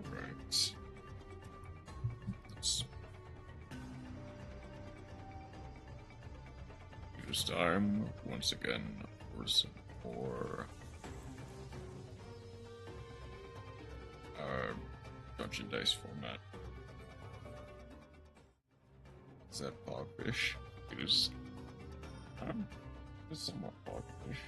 Alright. Let's use time once again for some more dungeon dice format. Is that Bogfish? It is. It's somewhat Bogfish.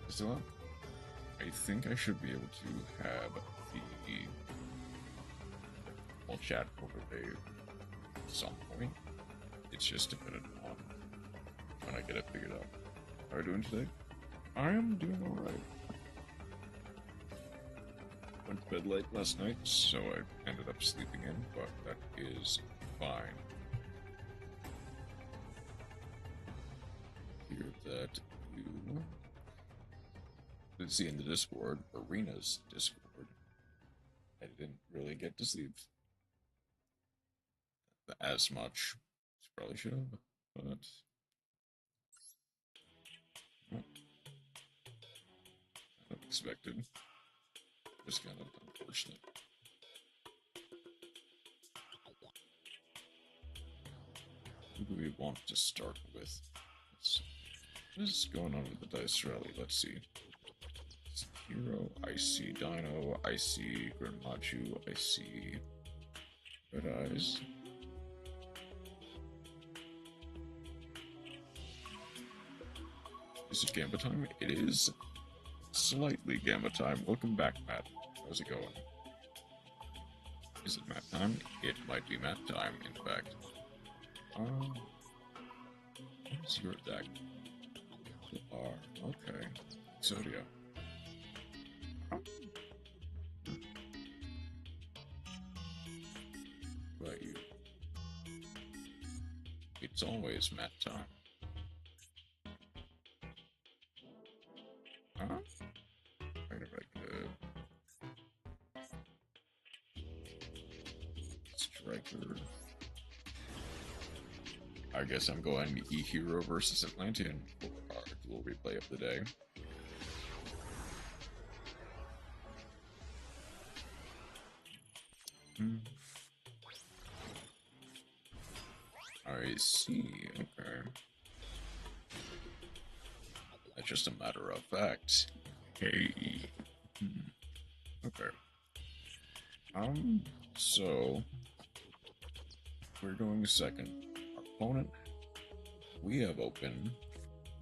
Still up? I think I should be able to have the Multichat overlay at some point. It's just dependent on when I get it figured out. How are you doing today? I am doing alright. Went to bed late last night, so I ended up sleeping in, but that is fine. Hear that you did see in the Discord, Arena's Discord. I didn't really get to sleep as much as probably should have, but unexpected. Just kind of unfortunate. Who do we want to start with? What is going on with the dice rally? Let's see. Hero, I see Dino, I see Granmachu, I see Red Eyes. Is it Gamba time? It is slightly Gamba time. Welcome back, Matt. How's it going? Is it Matt time? It might be Matt time, in fact. What's your deck? Okay. Exodia. About you. It's always Matt time. Kind of like a striker. I guess I'm going E-Hero versus Atlantean for our dual replay of the day. I see, okay. That's just a matter of fact. Hey. Okay. So we're going second. Our opponent, we have open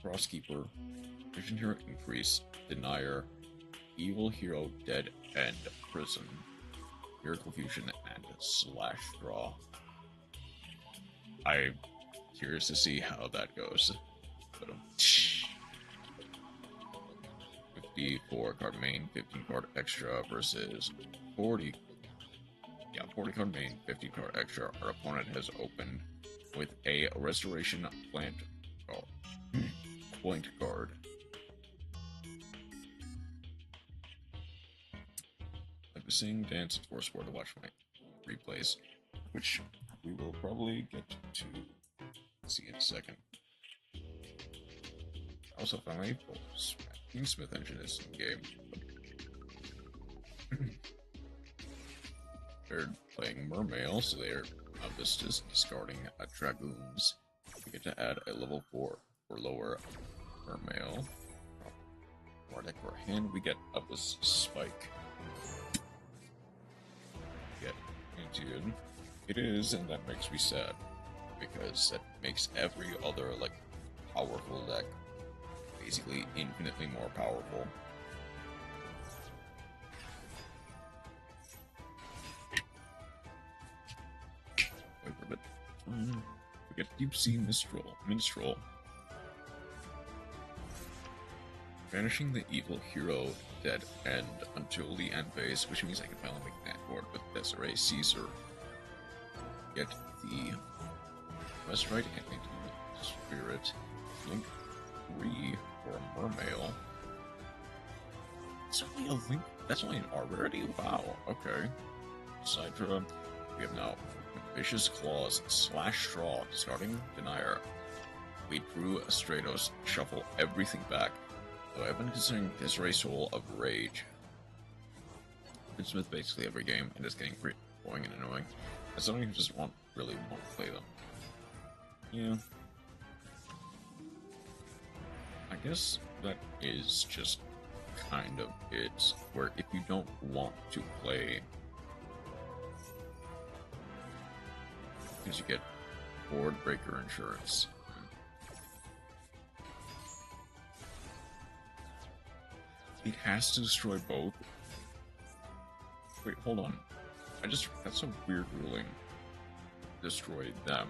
Crosskeeper, Vision Hero Increase, Denier, Evil Hero Dead End Prison, Miracle Fusion, and Slash Draw. I'm curious to see how that goes. But 54 card main, 15 card extra versus 40 card main, 15 card extra. Our opponent has opened with a Restoration Plant Point card. I've been seeing Dance and Force War to watch my replays, which we will probably get to see in a second. Also, finally, Kingsmith engine is in game. They're playing Mermail, so they're just discarding Dragoons. We get to add a level 4 or lower Mermail. More deck for hand, we get up a Spike. Get into it. It is, and that makes me sad, because that makes every other, powerful deck basically infinitely more powerful. Wait for a bit. We get Deep Sea Minstrel. Banishing the evil hero Dead End until the end phase, which means I can finally make that board with Desiree Caesar. Get the West Right and Spirit. Link 3 for Mermail. It's only a link. That's only an R rarity? Wow, okay. Sidra, We have now Vicious Claws, Slash Straw, discarding Denier. We drew a Stratos, shuffle everything back. So I've been considering Disarray Soul of Rage. Smith basically every game, and it's getting pretty boring and annoying. As someone who just really want to play them. Yeah. I guess that is just kind of it, where if you don't want to play, because you get board breaker insurance. It has to destroy both. Wait, hold on. That's a weird ruling. Destroyed them.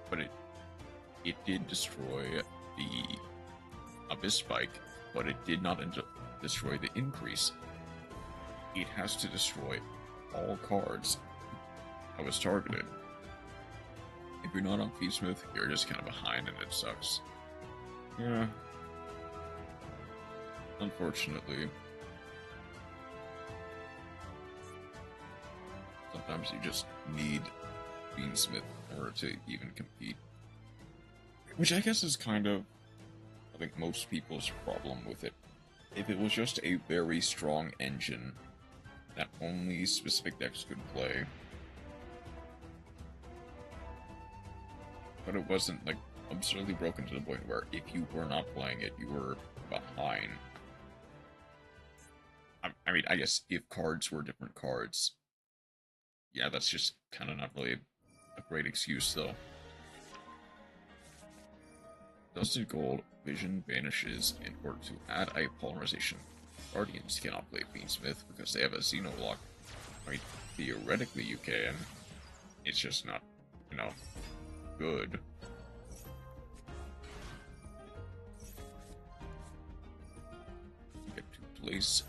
But it did destroy the Abyss Spike, but it did not destroy the increase. It has to destroy all cards that was targeted. If you're not on Feedsmith, you're just kind of behind and it sucks. Yeah. Unfortunately. Sometimes you just need Beansmith in order to even compete. Which I guess is kind of, I think, most people's problem with it. If it was just a very strong engine that only specific decks could play, but it wasn't, like, absurdly broken to the point where if you were not playing it, you were behind. I mean, I guess if cards were different cards, yeah, that's just kind of not really a great excuse, though. Dusted Gold, Vision vanishes in order to add a polymerization. Guardians cannot play Fiendsmith because they have a Xenolock. I mean, theoretically you can. It's just not, good. You get to place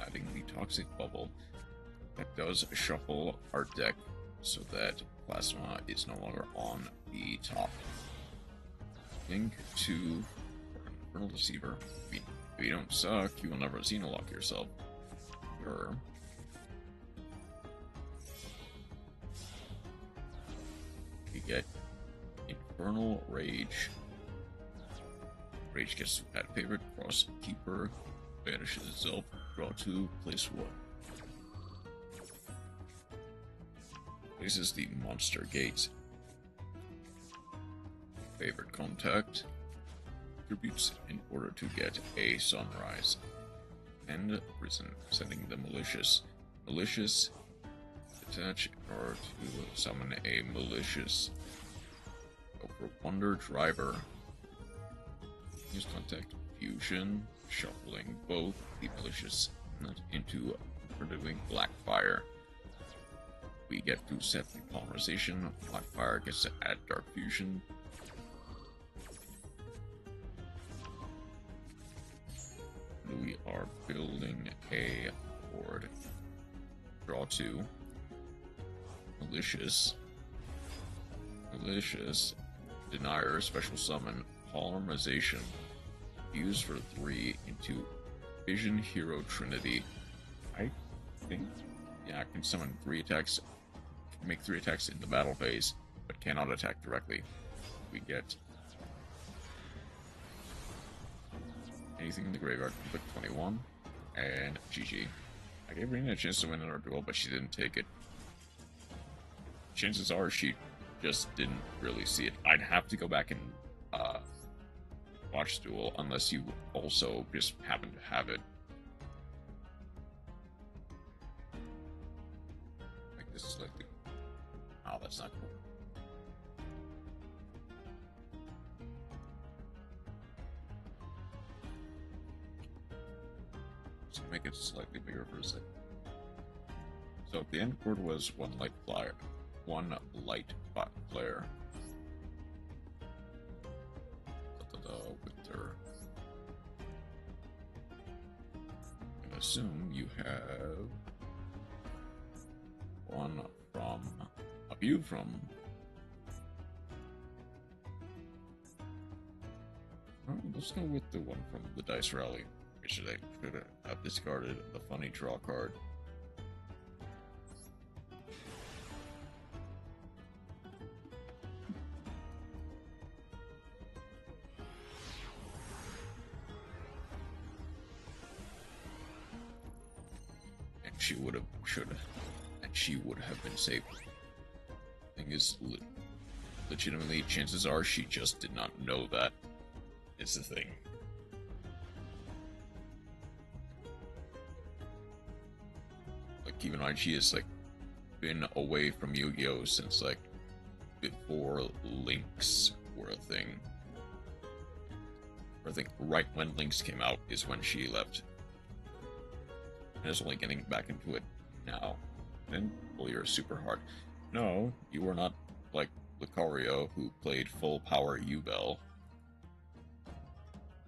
adding the Toxic Bubble. That does shuffle our deck so that Plasma is no longer on the top. Link to Infernal Deceiver. If you don't suck, you will never Xenolock yourself. Sure. You get Infernal Rage. Rage gets to add favorite, cross Keeper, banishes itself, draw 2, place 1. Places the Monster Gate. Favorite Contact. Tributes in order to get a Sunrise. And Risen, sending the Malicious. Malicious, attach in order to summon a Malicious. Go for Wonder Driver. Use Contact Fusion, shuffling both the Malicious into producing Blackfire. We get to set the polymerization. Blackfire gets to add Dark Fusion. We are building a board. Draw 2. Malicious. Malicious. Denier, special summon, polymerization. Use for 3 into Vision Hero Trinity. I think, yeah, I can summon 3 attacks. Make 3 attacks in the battle phase, but cannot attack directly. We get anything in the graveyard. Click 21, and GG. I gave Rena a chance to win in our duel, but she didn't take it. Chances are she just didn't really see it. I'd have to go back and watch Duel, unless you also just happen to have it. Like this is like the... Oh, that's not cool. So make it slightly bigger for a second. So the end board was one light flyer. One light flare. With her. I assume you have one from a few from. Let's go with the one from the Dice Rally. Should I have discarded the funny draw card? she would have been safe. Thing is, legitimately, chances are she just did not know that is the thing. Like, keep in mind, she has, like, been away from Yu-Gi-Oh! Since, like, before Links were a thing. Or I think right when Links came out is when she left. And is only getting back into it now. And, well, you're super hard. No, you were not like Lucario, who played full power U-Bell.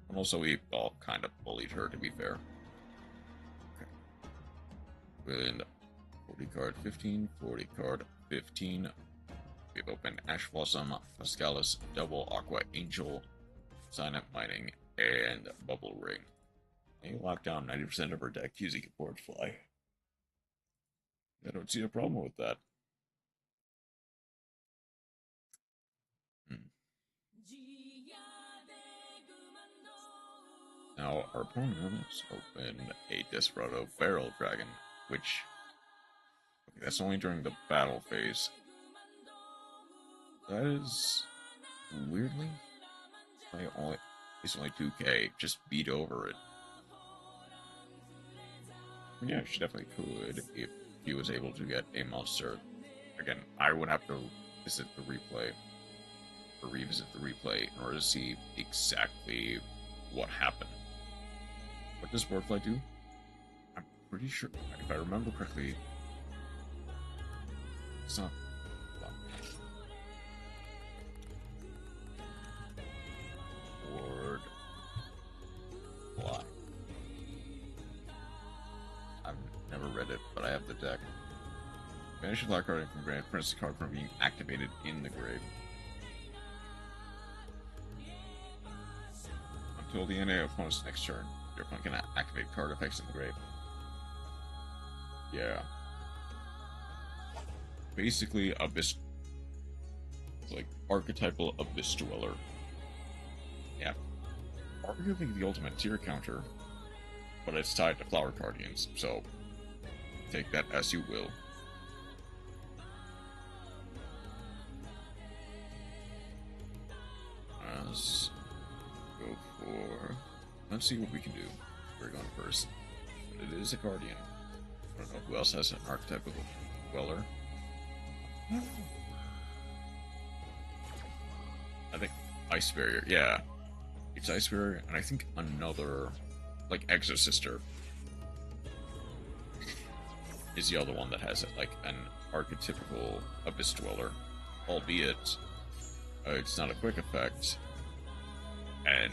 And also, we all kind of bullied her, to be fair. Okay. And 40 card 15, 40 card 15. We've opened Ash Blossom, Pascalis, Double Aqua Angel, Sign-Up Mining, and Bubble Ring. And you lock down 90% of her deck using a board fly. I don't see a problem with that. Now, our opponent has opened a Desperado Barrel Dragon, which... Okay, that's only during the battle phase. That is... weirdly... It's only 2k, just beat over it. Yeah, she definitely could if he was able to get a monster. Again, I would have to visit the replay, or revisit the replay, in order to see exactly what happened. What does Boardfly do? I'm pretty sure, if I remember correctly, it's not... Boardfly. I've never read it, but I have the deck. Banish a black card from grave, prevents the card from being activated in the grave. Until the end of opponent's next turn, your opponent can activate card effects in the grave. Yeah. Basically, Abyss... like, archetypal Abyss Dweller. Yeah. Arguably the ultimate tier counter, but it's tied to Flower Guardians, so take that as you will. Let's go for... let's see what we can do. We're going first. But it is a Guardian. I don't know who else has an archetype of a Dweller. I think Ice Barrier, yeah. It's Ice Barrier, and I think another, like, Exosister is the other one that has, like, an archetypical Abyss Dweller. Albeit, it's not a quick effect, and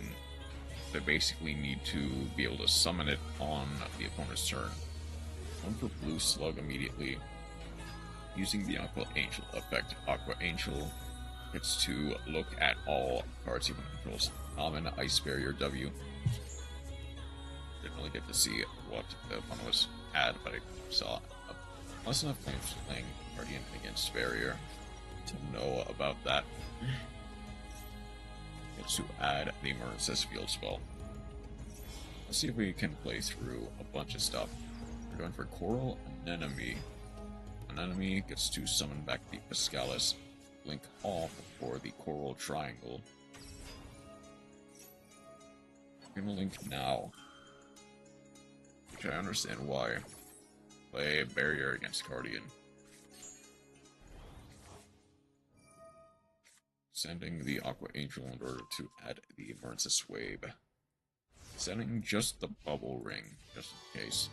they basically need to be able to summon it on the opponent's turn. One for Blue Slug immediately. Using the Aqua Angel effect, Aqua Angel gets to look at all cards he controls. Common, Ice Barrier, W. Didn't really get to see what the opponent was at, but I saw less enough times playing Guardian against Barrier to know about that. Gets to add the Emergency Field spell. Let's see if we can play through a bunch of stuff. We're going for Coral Anemone. Anemone gets to summon back the Pascalis, blink off for the Coral Triangle. I'm gonna link now, which I understand why. Play Barrier against Guardian. Sending the Aqua Angel in order to add the Emergency Wave. Sending just the Bubble Ring, just in case.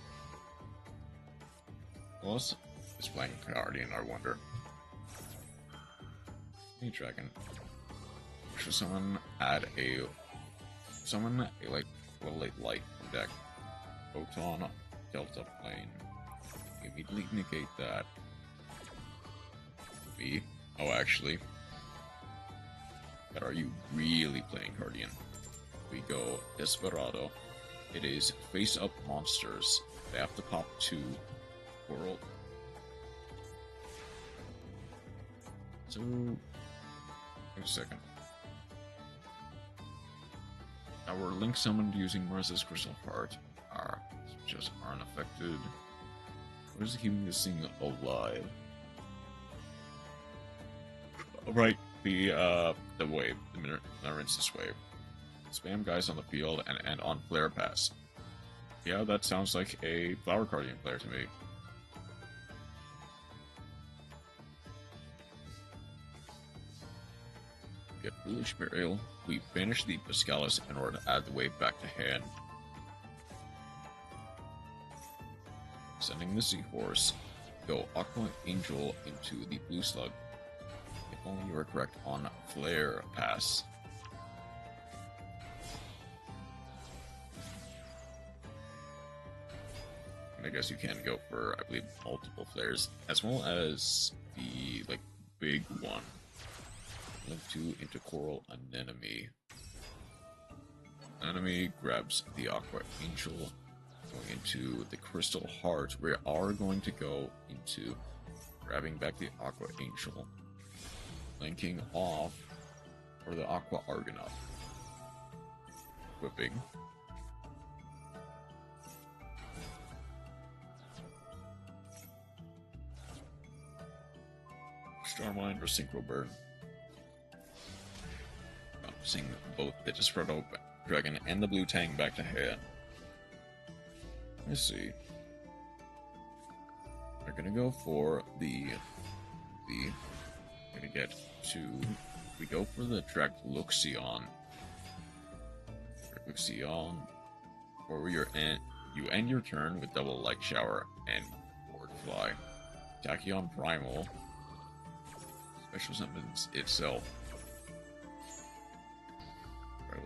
Plus, is playing Guardian, I wonder. Hey, Dragon. Should someone add a... summon a, like, light deck. Photon, Delta Plane. Immediately negate that. B. Oh, actually. But are you really playing Guardian? We go Desperado. It is face-up monsters. They have to pop 2 Coral. So... wait a second. Our Link summoned using Marisa's Crystal Heart are just aren't affected. What is keeping this thing alive? Right, the wave, the Minorinsys wave. Spam guys on the field and on player pass. Yeah, that sounds like a Flower Guardian player to me. Get Foolish Burial. We banish the Pascalis in order to add the wave back to hand. Sending the Seahorse. Go Aqua Angel into the Blue Slug. If only you are correct on Flare Pass. I guess you can go for, I believe, multiple flares, as well as the, like, big one. Link to into Coral Anemone. Anemone grabs the Aqua Angel, going into the Crystal Heart. We are going to go into grabbing back the Aqua Angel, linking off for the Aqua Argonaut. Whipping. Starmine or Synchro Burn. Bouncing both the Desperado Dragon and the Blue Tang back to hand. Let's see. We're gonna go for the we're gonna get to we go for the direct Luxion. Luxion, or you end your turn with double Light Shower and Board Fly. Tachyon Primal special summons itself.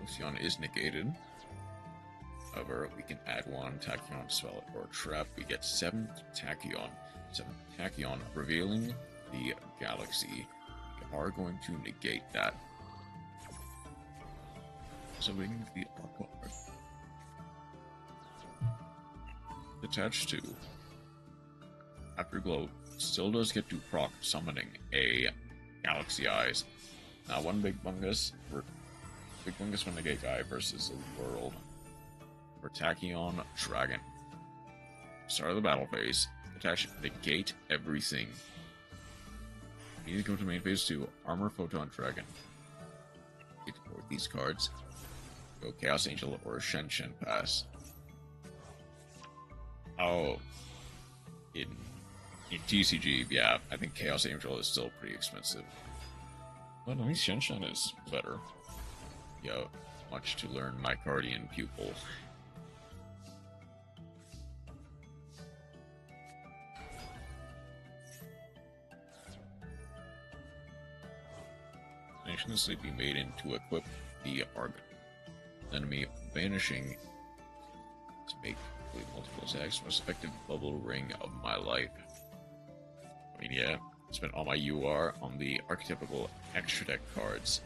Lucian is negated. However, we can add one Tachyon spell or trap. We get 7 Tachyon. 7 Tachyon, revealing the galaxy. We are going to negate that. So we can the Aqua attached to Afterglow still does get to proc summoning a Galaxy Eyes. Now one Big Bungus Renegade guy versus a world for Tachyon Dragon. Start of the battle phase. Attach negate everything. You need to go to main phase 2. Armor Photon Dragon. Get these cards. Go Chaos Angel or Shen Pass. Oh, in TCG, yeah, I think Chaos Angel is still pretty expensive. But at least Shen is better. Yo, much to learn, my guardian pupil. Nation of Sleepy Maiden to equip the Argon. Enemy banishing to make multiple attacks. Most effective bubble ring of my life. I mean, yeah, spent all my UR on the archetypical extra deck cards.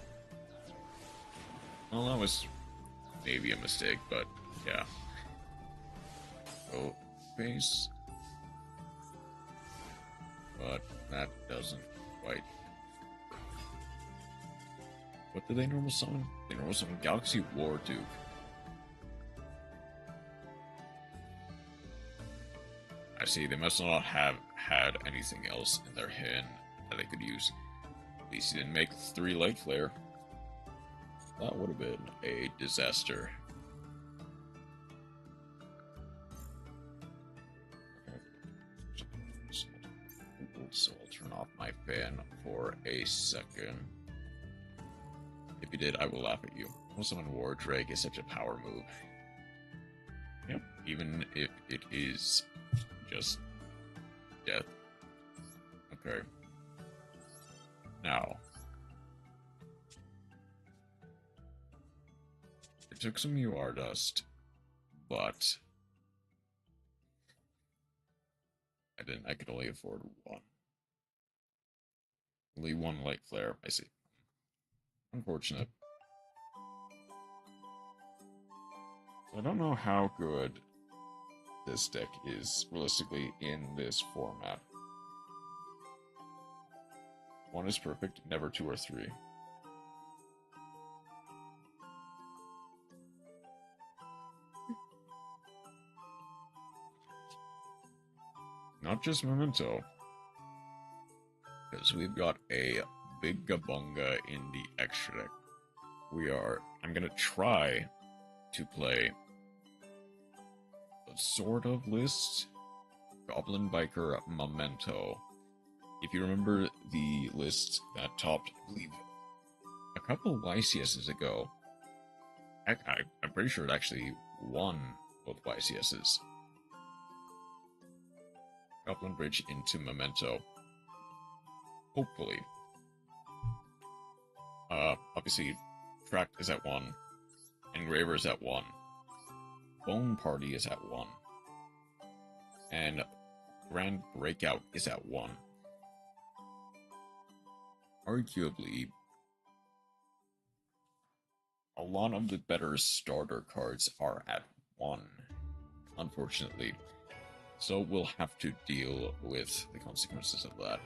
Well, that was maybe a mistake, but yeah. Go base. But that doesn't quite. What do they normal summon? They normal summon Galaxy War Duke. I see, they must not have had anything else in their hand that they could use. At least he didn't make 3 Light Flare. That would have been a disaster. So I'll turn off my fan for a second. If you did, I will laugh at you. Well, summon War Drake is such a power move. Yep, even if it is just death. Okay. Now, it took some UR dust, but I could only afford 1. Only 1 Light Flare, I see. Unfortunate. I don't know how good this deck is realistically in this format. 1 is perfect, never 2 or 3. not just Memento, because we've got a big gabunga in the extra deck. I'm gonna try to play a sort of list. Goblin Biker Memento. If you remember the list that topped, I believe, a couple YCSs ago, I'm pretty sure it actually won both YCSs. Goblin Bridge into Memento. Hopefully. Obviously, Tract is at 1. Engraver is at 1. Bone Party is at 1. And Grand Breakout is at 1. Arguably, a lot of the better starter cards are at 1, unfortunately. So we'll have to deal with the consequences of that.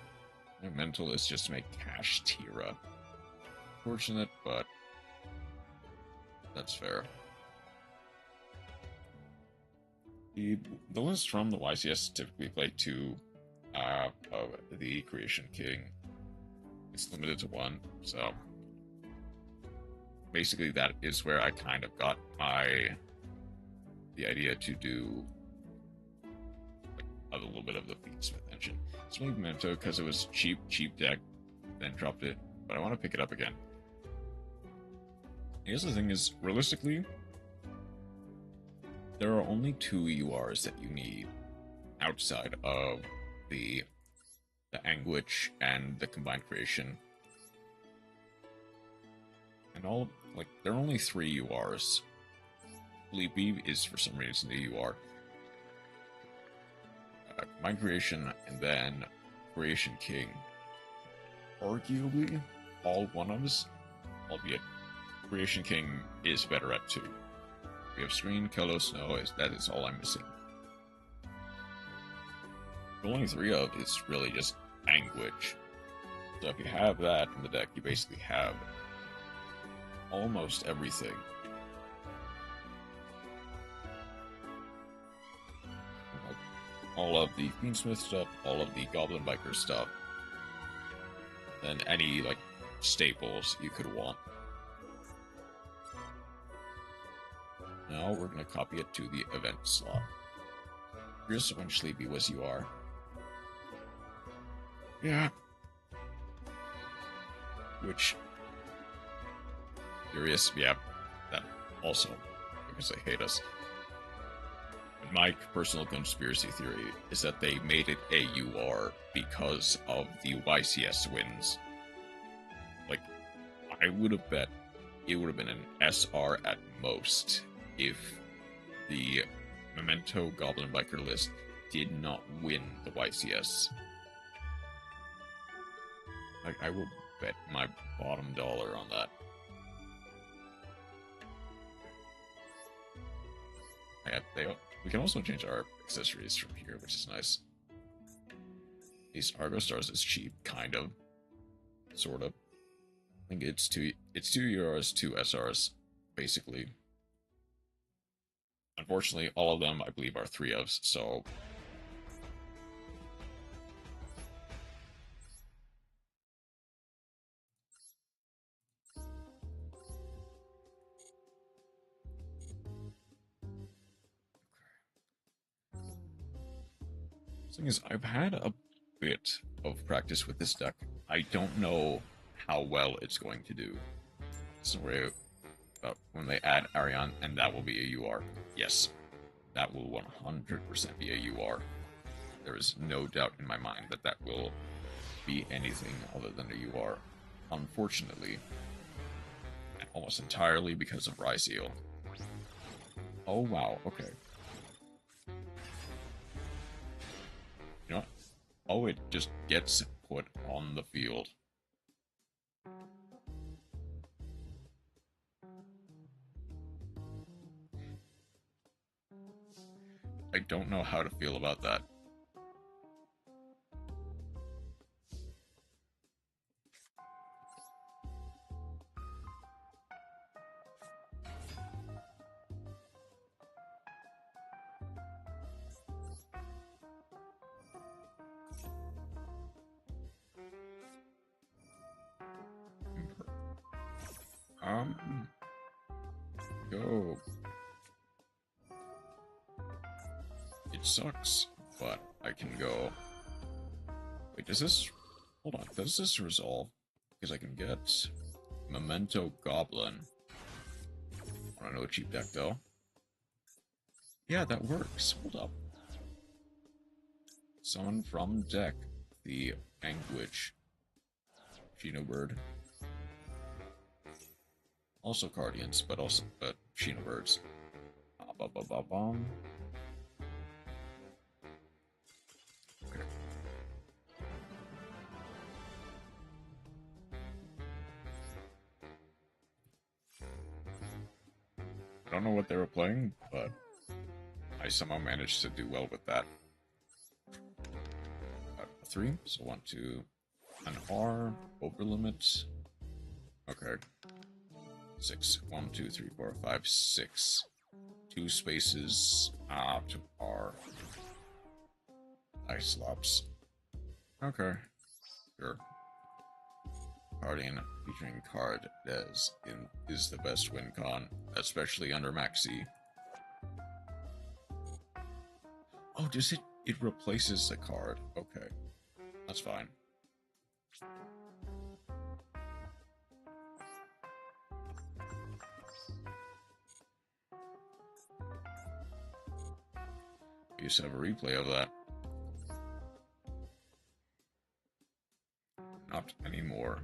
My mental is just to make cash Tira. Fortunate, but that's fair. The list from the YCS typically play 2 of the Creation King. It's limited to 1, so basically that is where I kind of got the idea to do a little bit of the Fiendsmith engine. It's made Memento because it was cheap deck, then dropped it, but I want to pick it up again. Here's the thing is, realistically, there are only 2 URs that you need outside of the Anguish and the Combined Creation. And there are only 3 URs. Sleepy is for some reason the UR. Combined Creation, and then Creation King. Arguably, all one-ofs, albeit Creation King is better at 2. We have Screen, Kello, Snow, that is all I'm missing. The only 3 of is really just Anguish. So if you have that in the deck, you basically have almost everything. All of the Fiendsmith stuff, all of the Goblin Biker stuff, then any, staples you could want. Now we're going to copy it to the event slot. Here's when Sleepy was UR. Yeah. Which... Curious, yeah. That also, because they hate us. My personal conspiracy theory is that they made it a UR because of the YCS wins. I would have bet it would have been an SR at most if the Memento Goblin Biker list did not win the YCS. I will bet my bottom dollar on that. We can also change our accessories from here, which is nice. These Argo Stars is cheap, kind of. Sort of. I think it's 2 euros, 2 SRs, basically. Unfortunately, all of them, I believe, are 3 ofs, so... The thing is, I've had a bit of practice with this deck. I don't know how well it's going to do. So when they add Ariane, and that will be a UR. Yes, that will 100% be a UR. There is no doubt in my mind that that will be anything other than a UR. Unfortunately, and almost entirely because of Ryzeal. Oh wow, okay. You know what? Oh, it just gets put on the field. I don't know how to feel about that. Go. It sucks, but I can go. Wait, does this... Hold on, does this resolve? Because I can get Memento Goblin. I don't know a cheap deck, though. Yeah, that works. Hold up. Summon from deck the Anguish Bird. Also Guardians, but Birds. Ba-ba-ba-ba-bum. Okay. I don't know what they were playing, but I somehow managed to do well with that. 3, so 1, 2, an R, over limit. Okay. 6, 1, 2, 3, 4, 5, 6. 2 spaces, to R. Ice slops. Okay. Sure. Guardian featuring card is the best win con, especially under Maxi. Oh, does it replaces a card? Okay. That's fine. We used to have a replay of that. Not anymore.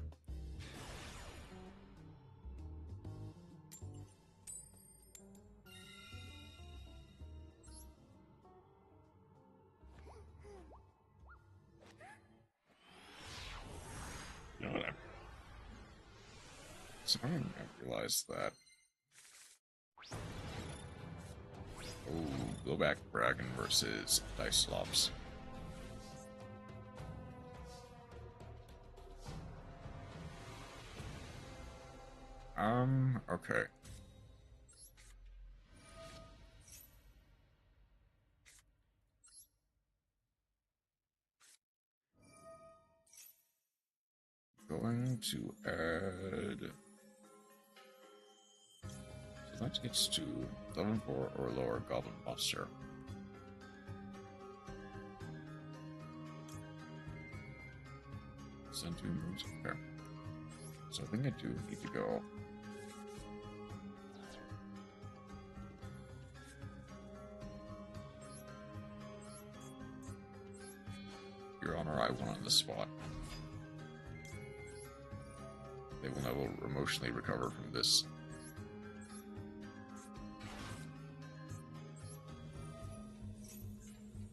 You know what? I realized that. Oh, Blowback Dragon versus Dice Slops. Okay. Going to add... So that gets to level 4 or lower Goblin Monster. Send 2 moves, okay. So I think I do need to go... Your Honor, I won on the spot. They will never emotionally recover from this.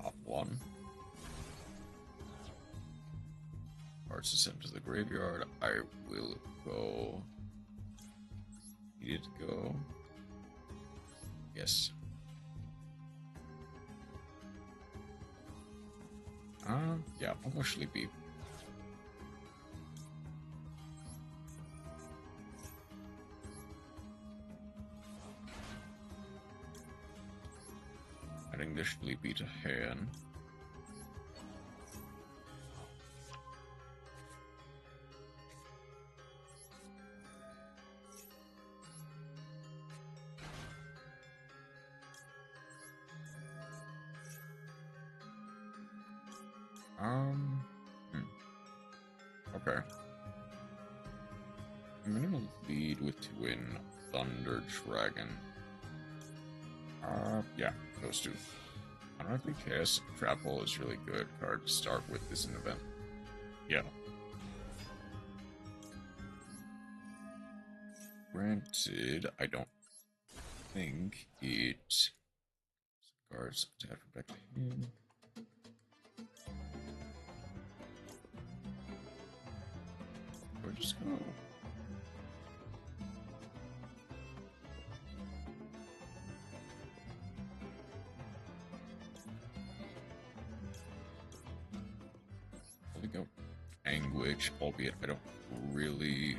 Top 1. Cards to send to the graveyard. I will go. Needed to go. Yes. Yeah, I'll go Sleepy. Adding the Sleepy to hand. Okay. I'm gonna lead with Twin Thunder Dragon. Yeah, those 2. I don't think Chaos Trap Hole is really good card to start with this an event. Yeah. Granted, I don't think it cards to have back to him. Or just go. Go Anguish, albeit I don't really...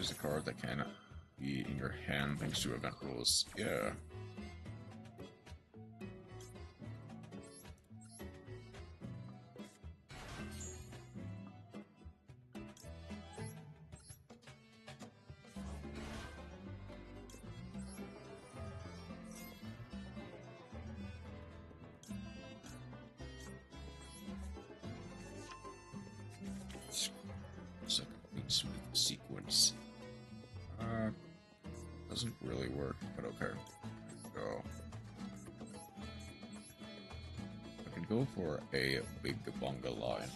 Choose a card that can be in your hand thanks to event rules. Yeah. Smooth sequence. Doesn't really work, but okay. So I can go for a big bonga line.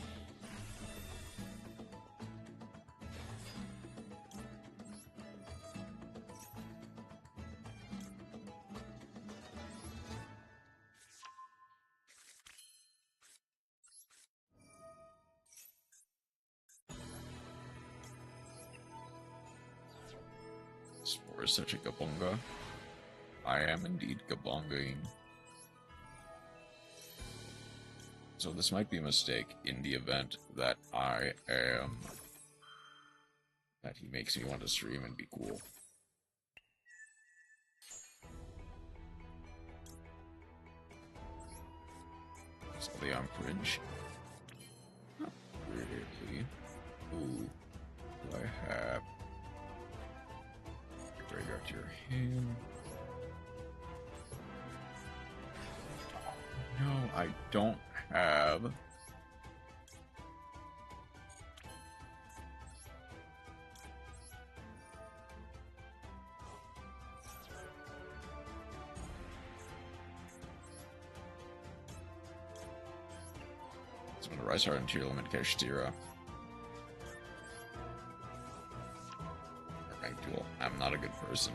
For such a gabonga. I am indeed gabongaing. So this might be a mistake in the event that I am... that he makes me want to stream and be cool. So the cringe. Not really. Ooh. Do I have... graveyard to your hand. No, I don't have. So I'm gonna rise hard into your limit cash 0. Duel. I'm not a good person.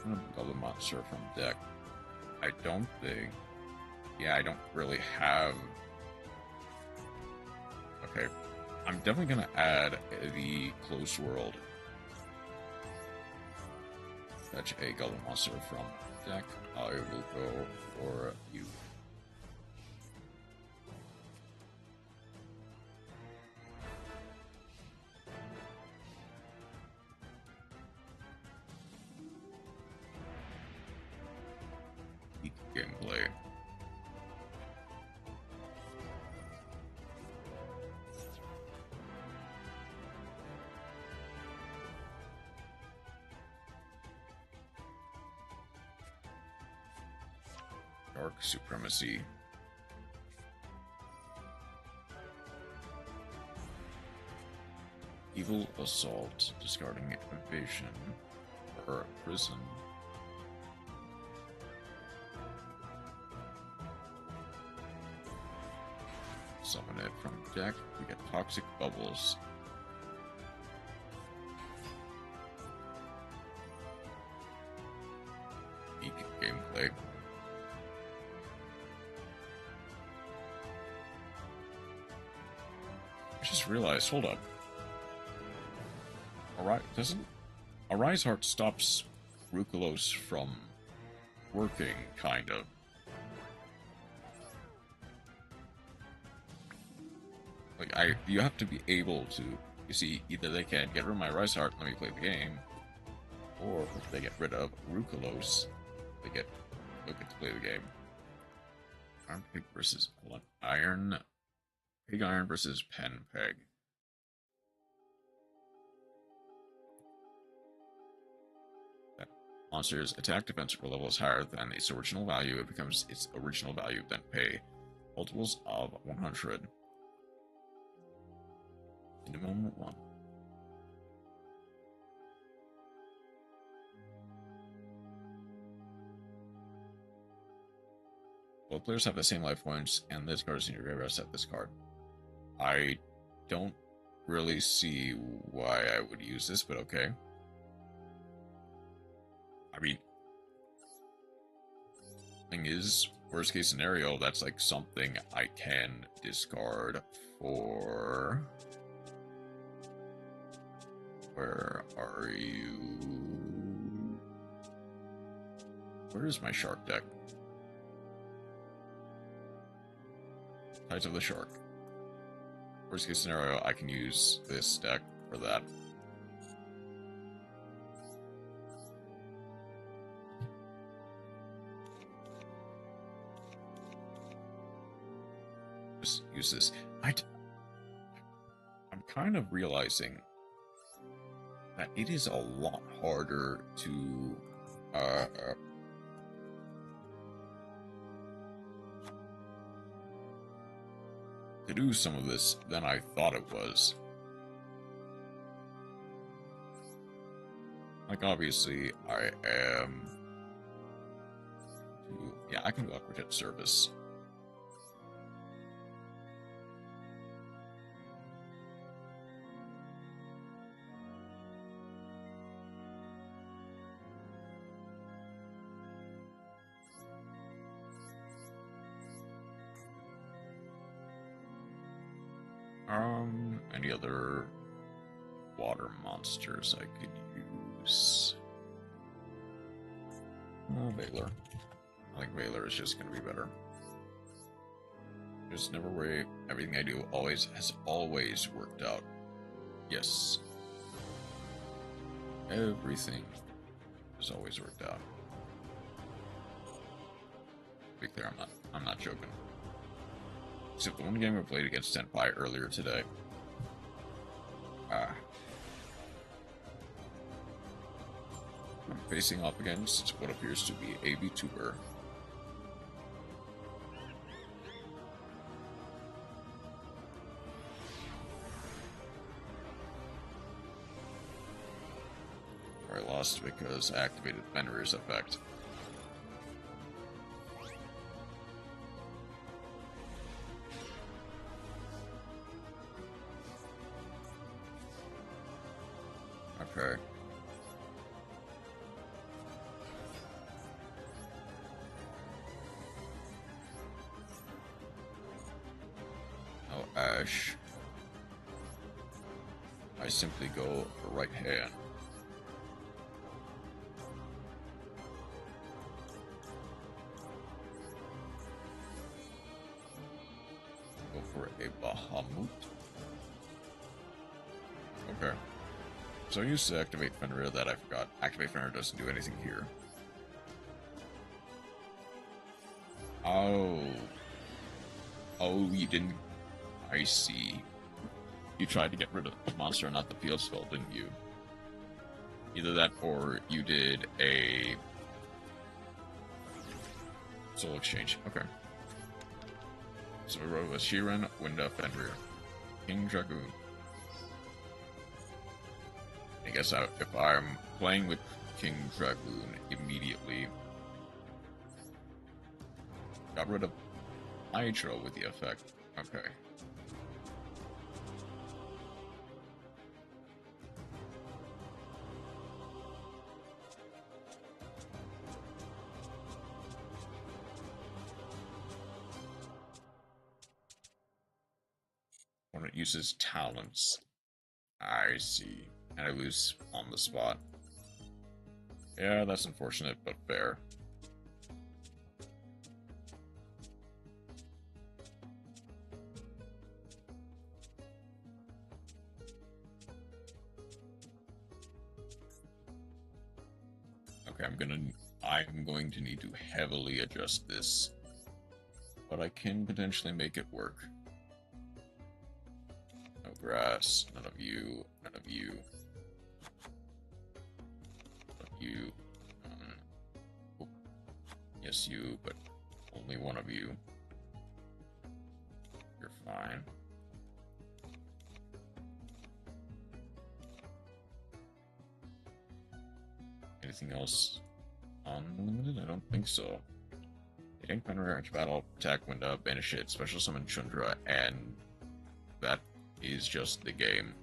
I'm gonna double monster from deck. I don't think... yeah, I don't really have... okay. I'm definitely gonna add the Close World. Fetch a Goblin Monster from deck. I will go for you. Gameplay. Dark Supremacy. Evil Assault, discarding Evasion or Prison. Summon it from deck. We get Toxic Bubbles. Peak gameplay. I just realized, hold up. Alright, doesn't... Arise Heart stops Rukulos from working, kind of. Like, you have to be able to, you see, either they can get rid of my Rise Heart and let me play the game, or if they get rid of Rukulos, they'll get to play the game. Iron Pig versus, hold on, Pig Iron versus Pen Peg. That monster's attack defense level is higher than its original value. It becomes its original value, then pay multiples of 100. Minimum 1. Both players have the same life points, and this card is in your graveyard. Set this card. I don't really see why I would use this, but okay. I mean, thing is, worst case scenario, that's like something I can discard for. Where are you? Where is my shark deck? Tides of the Shark. Worst case scenario, I can use this deck for that. just use this. I'm kind of realizing that it is a lot harder to do some of this than I thought it was. Like, obviously, I am... Yeah, I can do Aquajet service. Any other water monsters I could use? Valor. I think Valor is just going to be better. Just never worry. Everything I do has always worked out. Yes. Everything has always worked out. To be clear, I'm not joking. Except the one game I played against Senpai earlier today. I'm facing off against what appears to be a VTuber. I lost because I activated Fenrir's effect. Okay. Oh, Ash. I simply go for right hand. Go for a Bahamut. Okay. So I used to activate Fenrir that I forgot. Activate Fenrir doesn't do anything here. Oh. Oh, you didn't... I see. You tried to get rid of the monster, not the field spell, didn't you? Either that or you did a... soul exchange. Okay. So we wrote with Shiren, Winda, Fenrir. King Dragoon. I guess if I'm playing with King Dragoon immediately, got rid of Hydro with the effect. Okay. When it uses talents. I see. And I lose on the spot. Yeah, that's unfortunate, but fair. Okay, I'm going to need to heavily adjust this. But I can potentially make it work. No grass, none of you, none of you. You, oh, yes, you, but only one of you. You're fine. Anything else unlimited? I don't think so. Hitting Fenrir into battle, attack Winda, banish it, special summon Chundra, and that is just the game.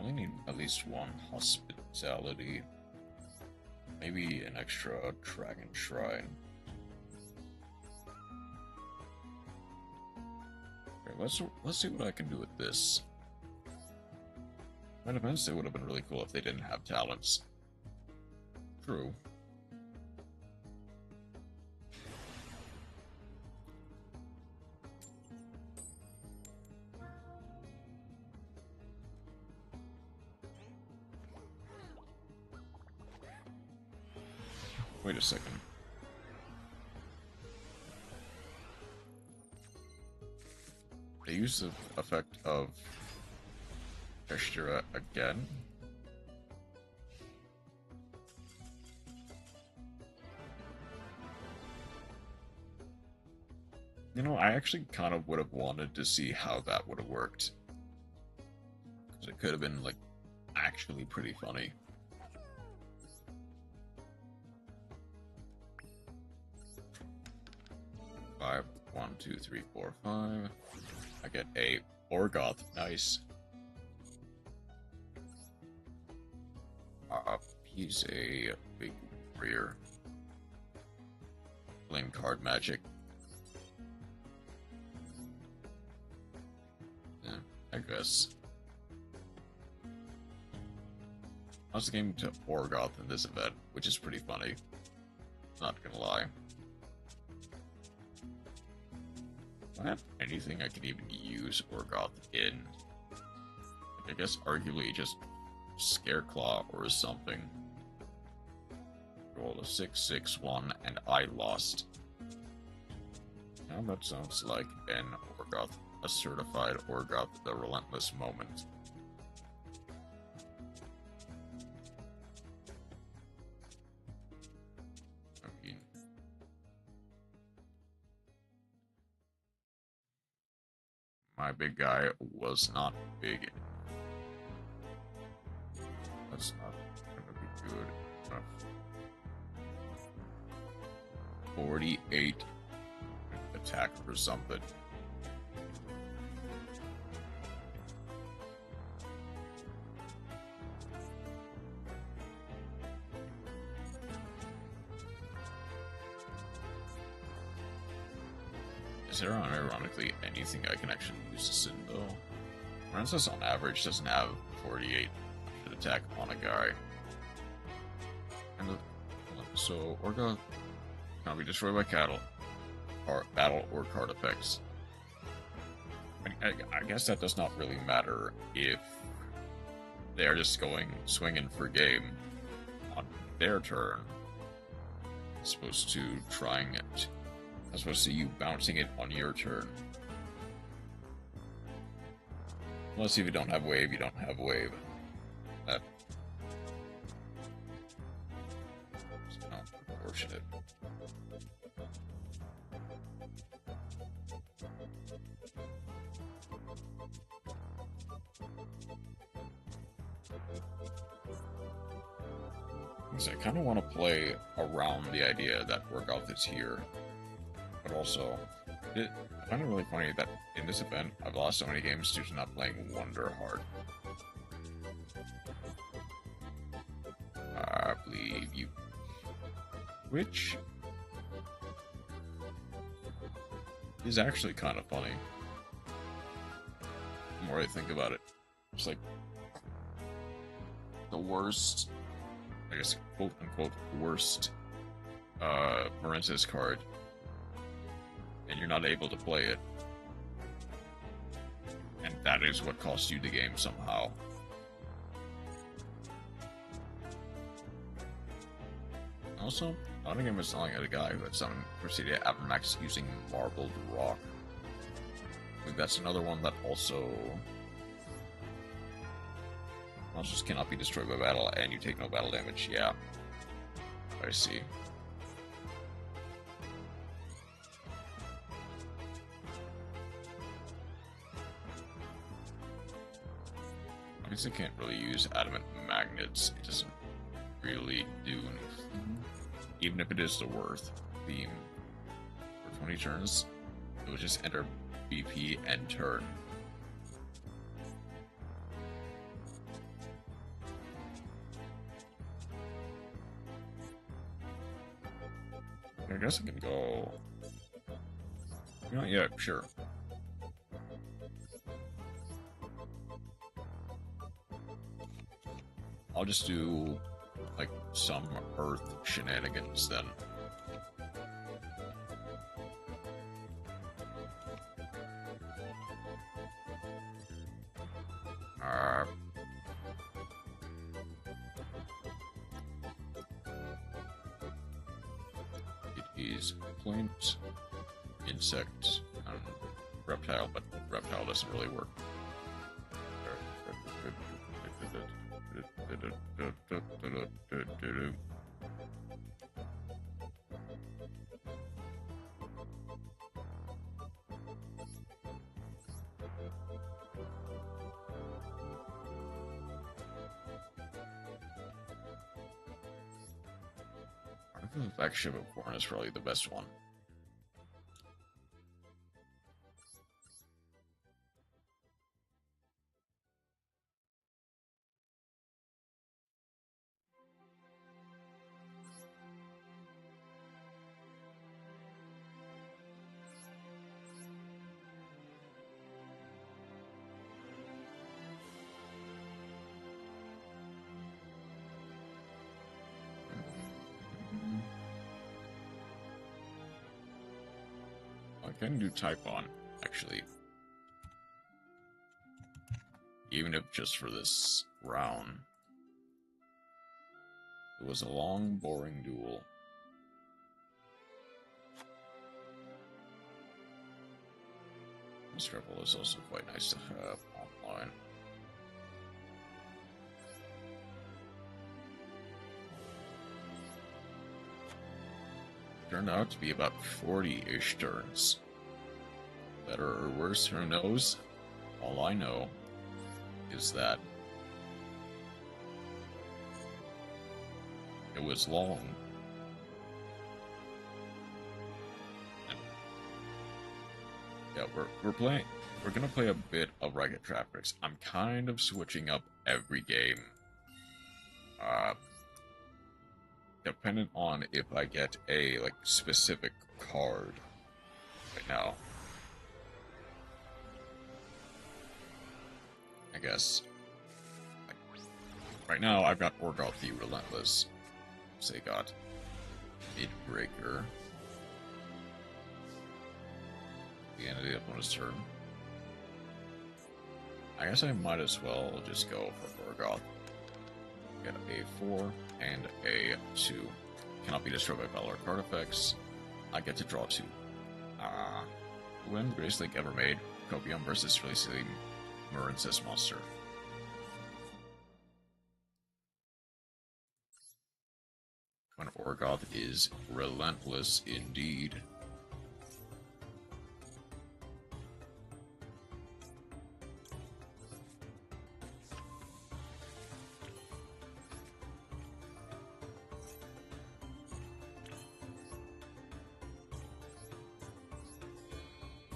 I need at least one hospitality. Maybe an extra dragon shrine. Okay, let's see what I can do with this. Red Events, it would have been really cool if they didn't have talents. True. Wait a second. They use the effect of Gestura again? You know, I actually kind of would have wanted to see how that would have worked. Because it could have been, like, actually pretty funny. Five, 1, 2, 3, 4, 5. I get a Orgoth. Nice. He's a big warrior. Flame card magic. Yeah, I guess. I was game to Orgoth in this event, which is pretty funny. Not gonna lie. Do I have anything I can even use Orgoth in? I guess arguably just Scareclaw or something. Rolled a 6-6-1 and I lost. Now that sounds like an Orgoth, a certified Orgoth, the relentless moment. I mean, my big guy was not big. That's not gonna be good enough. 48 attack for something. Is there ironically anything I can actually use this in though? Francis on average doesn't have 48 attack on a guy. And so Orga cannot be destroyed by cattle, or battle or card effects. I guess that does not really matter if they are just going swinging for game on their turn, as opposed to trying it, as opposed to you bouncing it on your turn. Unless if you don't have wave, you don't have wave. That is not unfortunate. Because I kind of want to play around the idea that Orgoth is here, but also I find it really funny that in this event I've lost so many games due to not playing Wonder Hard. I believe you. Which is actually kind of funny. The more I think about it, it's like the worst, I guess, quote unquote, worst Marensis card, and you're not able to play it. And that is what cost you the game somehow. Also, I think I'm selling at a guy who had summoned Presidia Avermax using Marbled Rock. I think that's another one that also monsters cannot be destroyed by battle, and you take no battle damage. Yeah, I see. I guess I can't really use Adamant Magnets. It doesn't really do anything. Even if it is the worth theme for 20 turns, it would just enter BP and turn. I guess I can go. You know, yeah, sure. I'll just do like some Earth shenanigans then. It is plant, insect, and reptile, but reptile doesn't really work. I think the flagship of Born is probably the best one. I can do type on, actually. Even if just for this round. It was a long, boring duel. This rebel is also quite nice to have online. Turned out to be about 40-ish turns. Better or worse, who knows? All I know is that it was long. Yeah, we're gonna play a bit of Ragged Traffics. I'm kind of switching up every game. Dependent on if I get a specific card right now. I guess. Right now I've got Orgoth the Relentless. So they got Midbreaker. The end of the opponent's turn. I guess I might as well just go for Orgoth. Get a 4 and a 2. Cannot be destroyed by battle or card effects. I get to draw 2. When greatest link ever made. Copium versus releasing Marincess monster. When Orgoth is relentless indeed.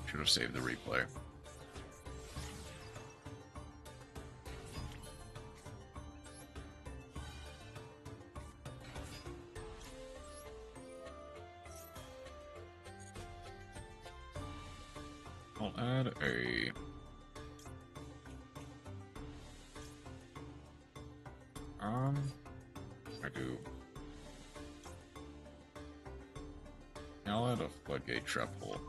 Should have saved the replay. I'll add a I do. I'll add a floodgate trap hole.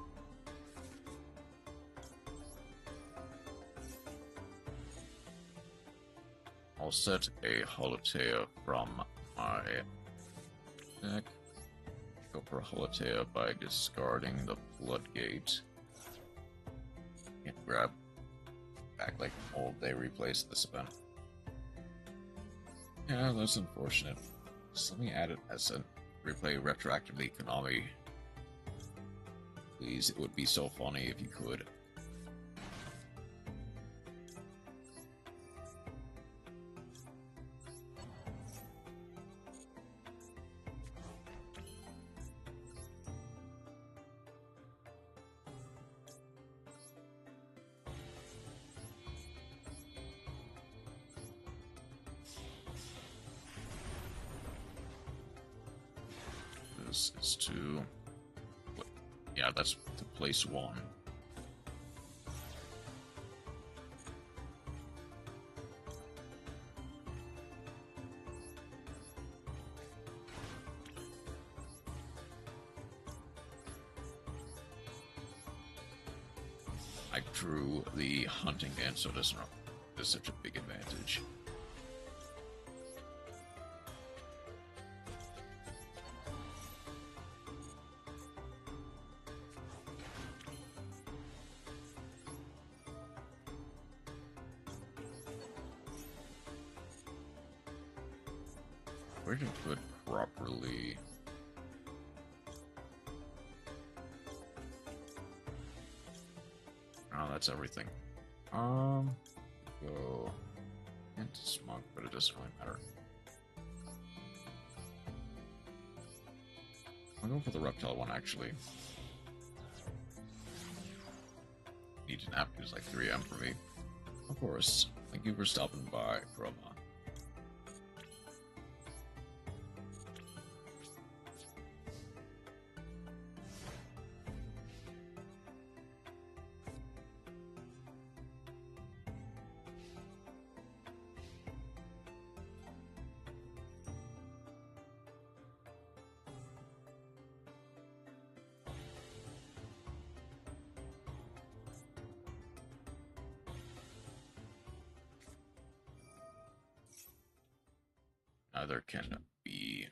I'll set a Holotea from my deck. Go for Holotea by discarding the Floodgate. Can't grab back like old day replays this event. Yeah, that's unfortunate. So let me add it as a replay retroactively, Konami. Please, it would be so funny if you could. This is to... yeah, that's to place 1. I drew the hunting in, so it doesn't have such a big advantage. Where to put properly? Oh, that's everything. Go into smug, but it doesn't really matter. I'll go for the reptile one, actually. Need to nap, it's like 3 AM for me. Of course. Thank you for stopping by, Chroma. Neither can be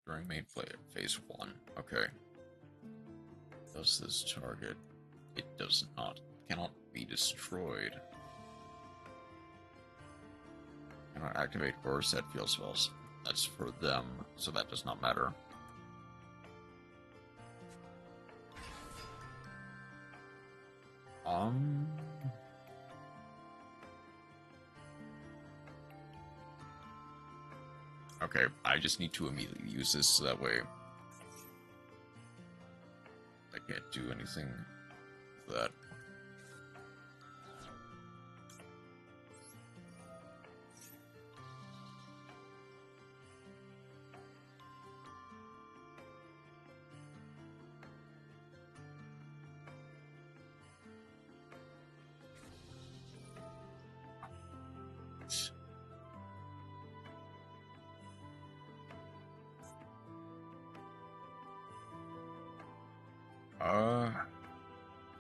during main play phase 1. Okay. Does this target? It does not. Cannot be destroyed. Cannot activate or set field spells. That's for them, so that does not matter. Okay, I just need to immediately use this so that way I can't do anything with that.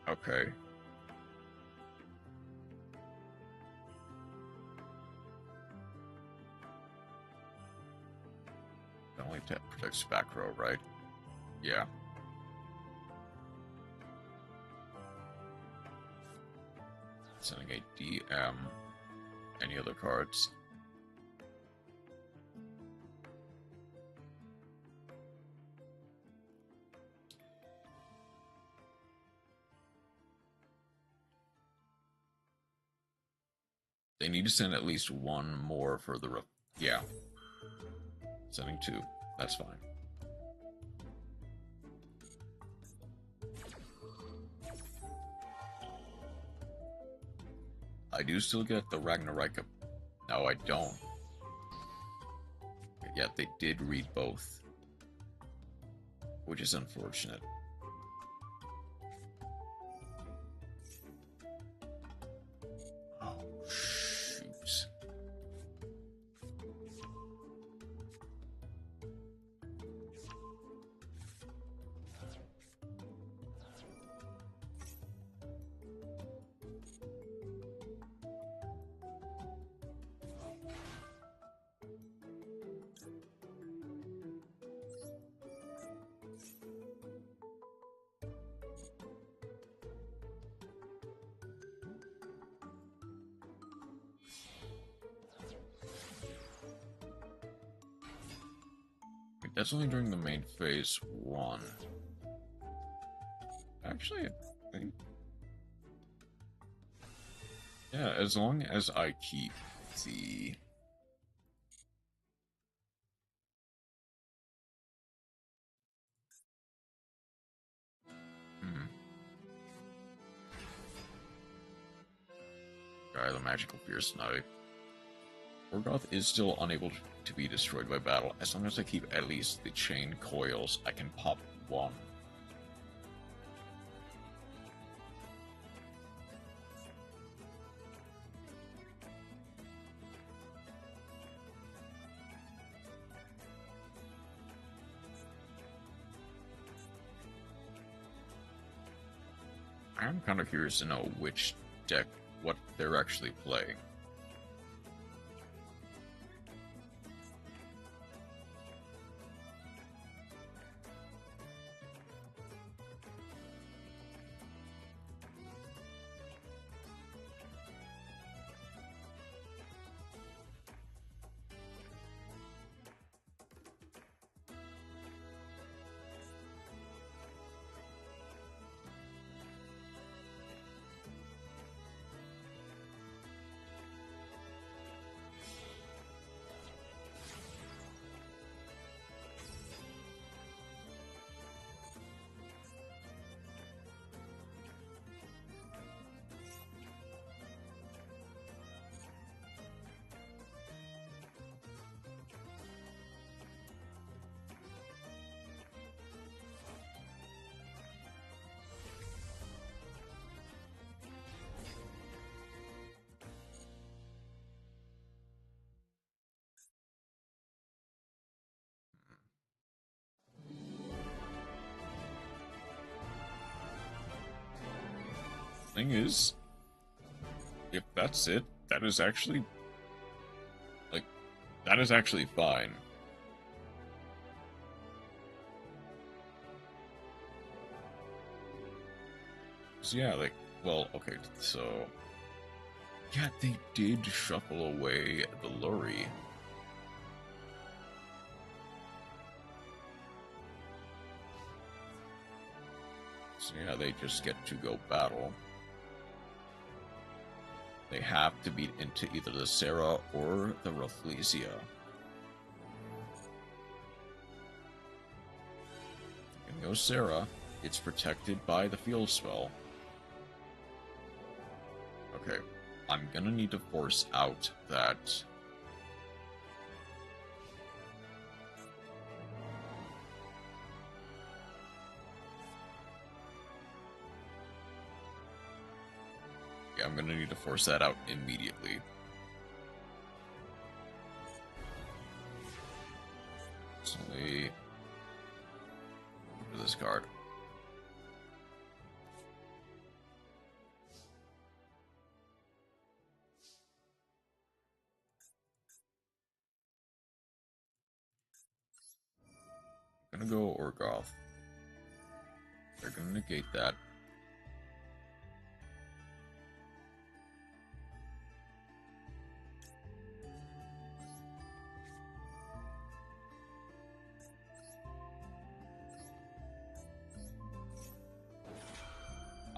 Okay. It only protects back row, right? Yeah. Sending a DM. Any other cards? They need to send at least one more for the... Yeah. Sending 2. That's fine. I do still get the Ragnarok. No, I don't. Yet they did read both. Which is unfortunate. Oh, shoot. That's only during the main phase 1. Actually, I think... Yeah, as long as I keep the... the magical fierce knight. Orgoth is still unable to be destroyed by battle. As long as I keep at least the chain coils, I can pop 1. I'm kind of curious to know which deck, what they're actually playing. Thing is, if that's it, that is actually, like, that is actually fine. So yeah, like, well, okay, so... Yeah, they did shuffle away the Lurry. So yeah, they just get to go battle. They have to beat into either the Sarah or the Rafflesia. And go Sarah. It's protected by the field spell. Okay, I'm gonna need to force out that. Yeah, I'm gonna need to force that out immediately. So they for this card. I'm gonna go Orgoth. They're gonna negate that.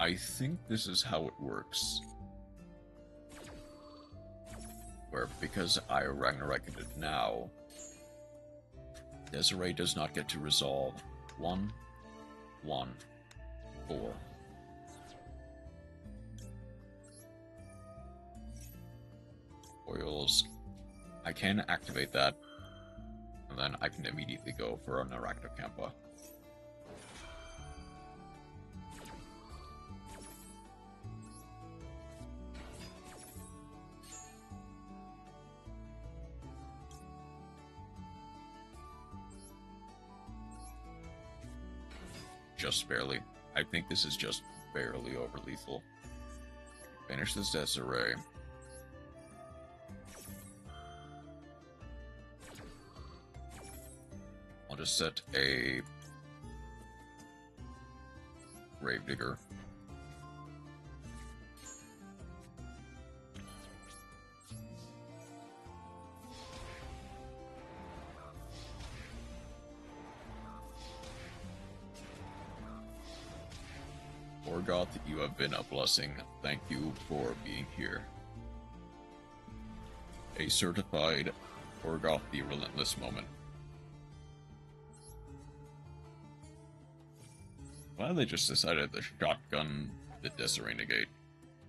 I think this is how it works. Where, because I Ragnarocked it now, Desiree does not get to resolve 1, 1, 4. Foils. I can activate that, and then I can immediately go for an Arachnocampa. Just barely. I think this is just barely over lethal. Finish this Desiree. I'll just set a Gravedigger. Orgoth, you have been a blessing. Thank you for being here. A certified Orgoth the Relentless moment. Glad they just decided to shotgun the Desiree negate.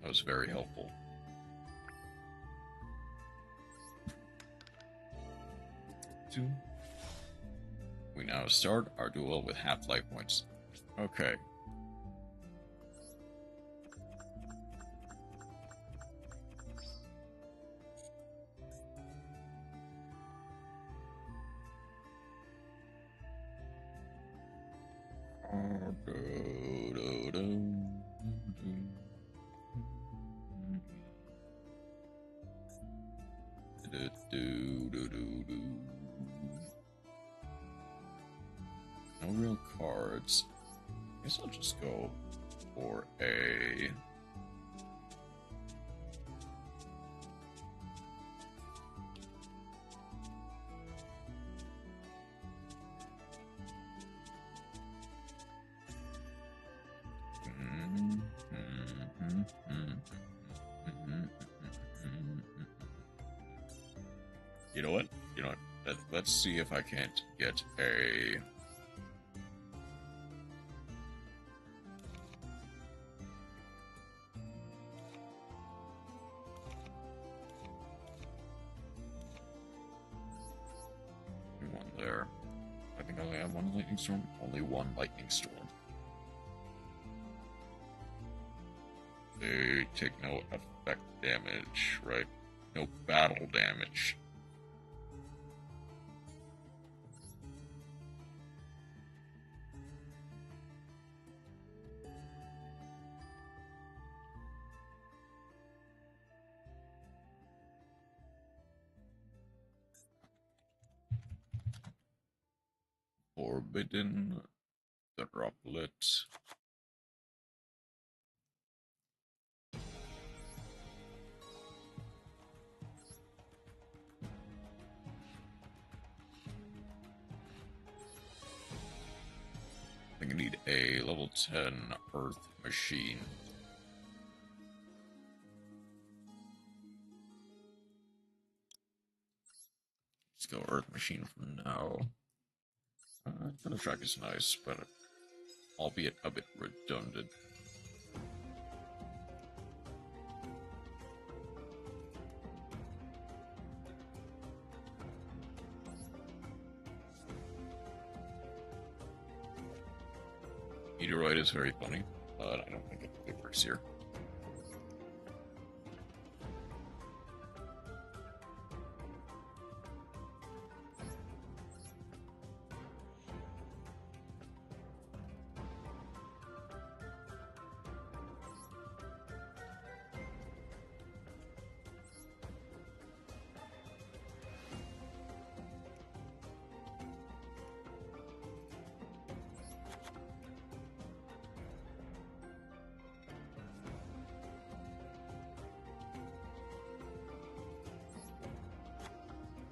That was very helpful. We now start our duel with half life points. Okay. No real cards. I guess I'll just go for a... You know what? You know what? Let's see if I can't get a... one there. I think I only have one lightning storm. Only one lightning storm. They take no effect damage, right? No battle damage. Forbidden droplet. I think I need a level 10 Earth Machine. Let's go Earth Machine for now. The track is nice, but albeit a bit redundant. Meteoroid is very funny, but I don't think it works here.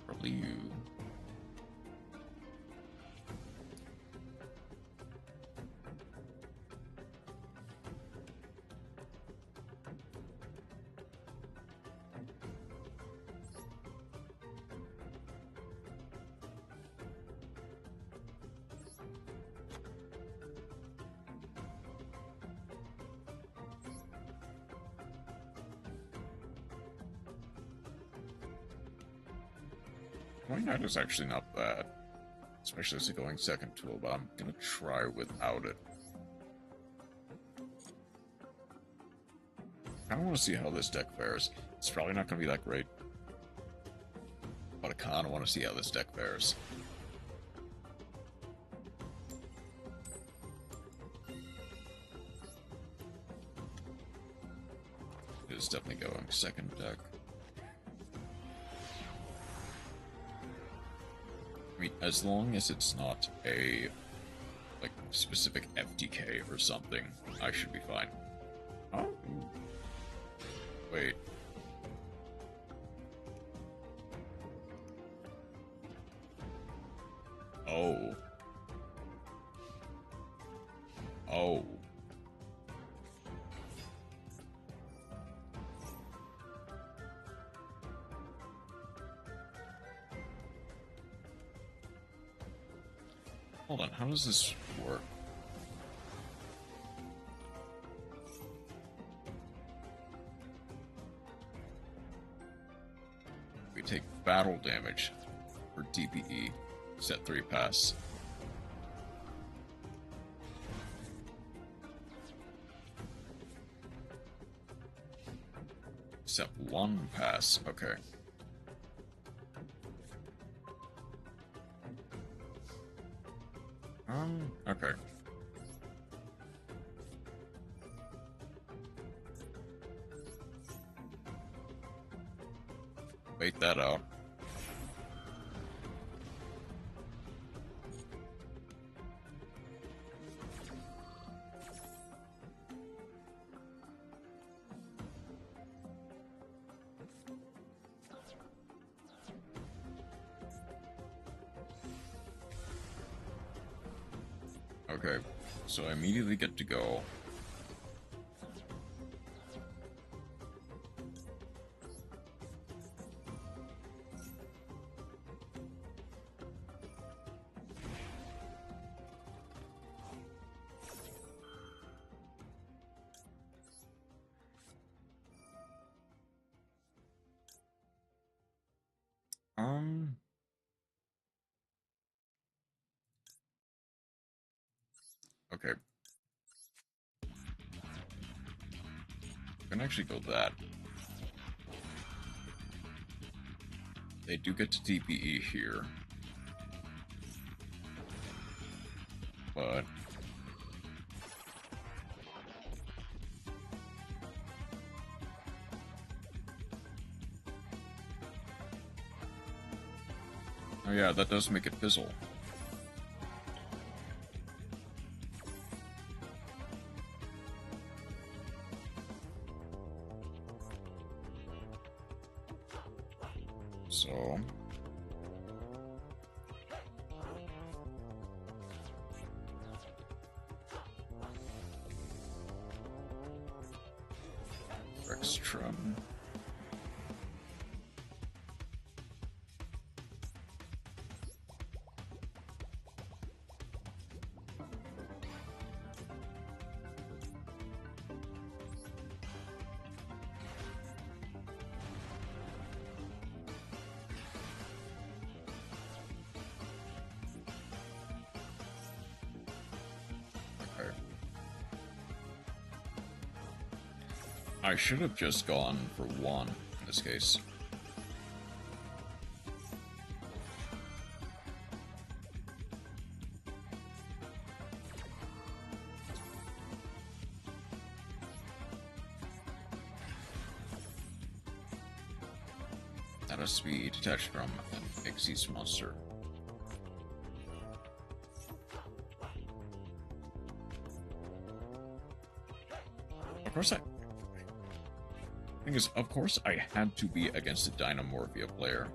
Probably you. Going out is actually not bad, especially as a going second tool, but I'm gonna try without it. I don't want to see how this deck fares. It's probably not gonna be that great, but I kinda want to see how this deck fares. It is definitely going second deck. I mean, as long as it's not a, like, specific FTK or something, I should be fine. Oh. Wait. Oh. Oh. Hold on, how does this work? We take battle damage for DPE, set 3 pass. Set 1 pass, okay. Okay. Wait that out. Okay, so I immediately get to go. Okay. I can actually go that. They do get to DPE here. But... oh yeah, that does make it fizzle. So... Rextrum. Okay. I should have just gone for one in this case. That has to be detached from an Xyz monster. Of course thing is, of course I had to be against a Dynamorphia player.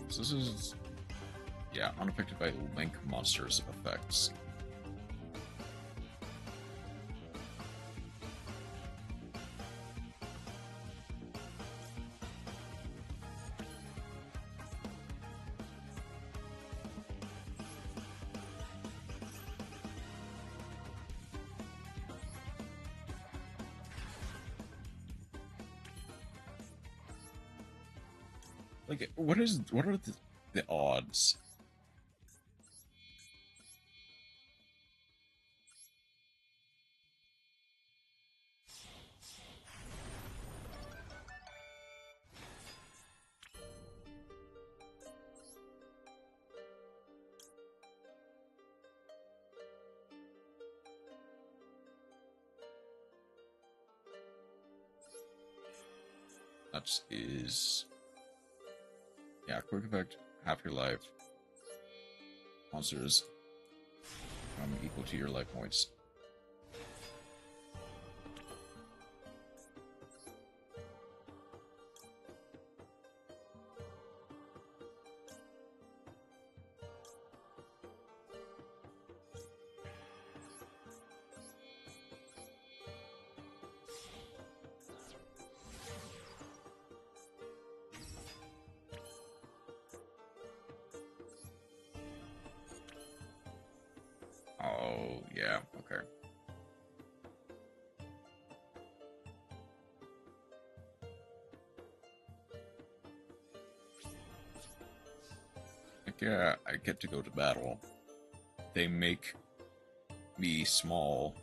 So this is... yeah, unaffected by Link monsters effects. Like, what are the odds? That is... yeah, quick effect, half your life. Monsters equal to your life points. Oh, yeah, okay. Like, yeah, I get to go to battle. They make me small.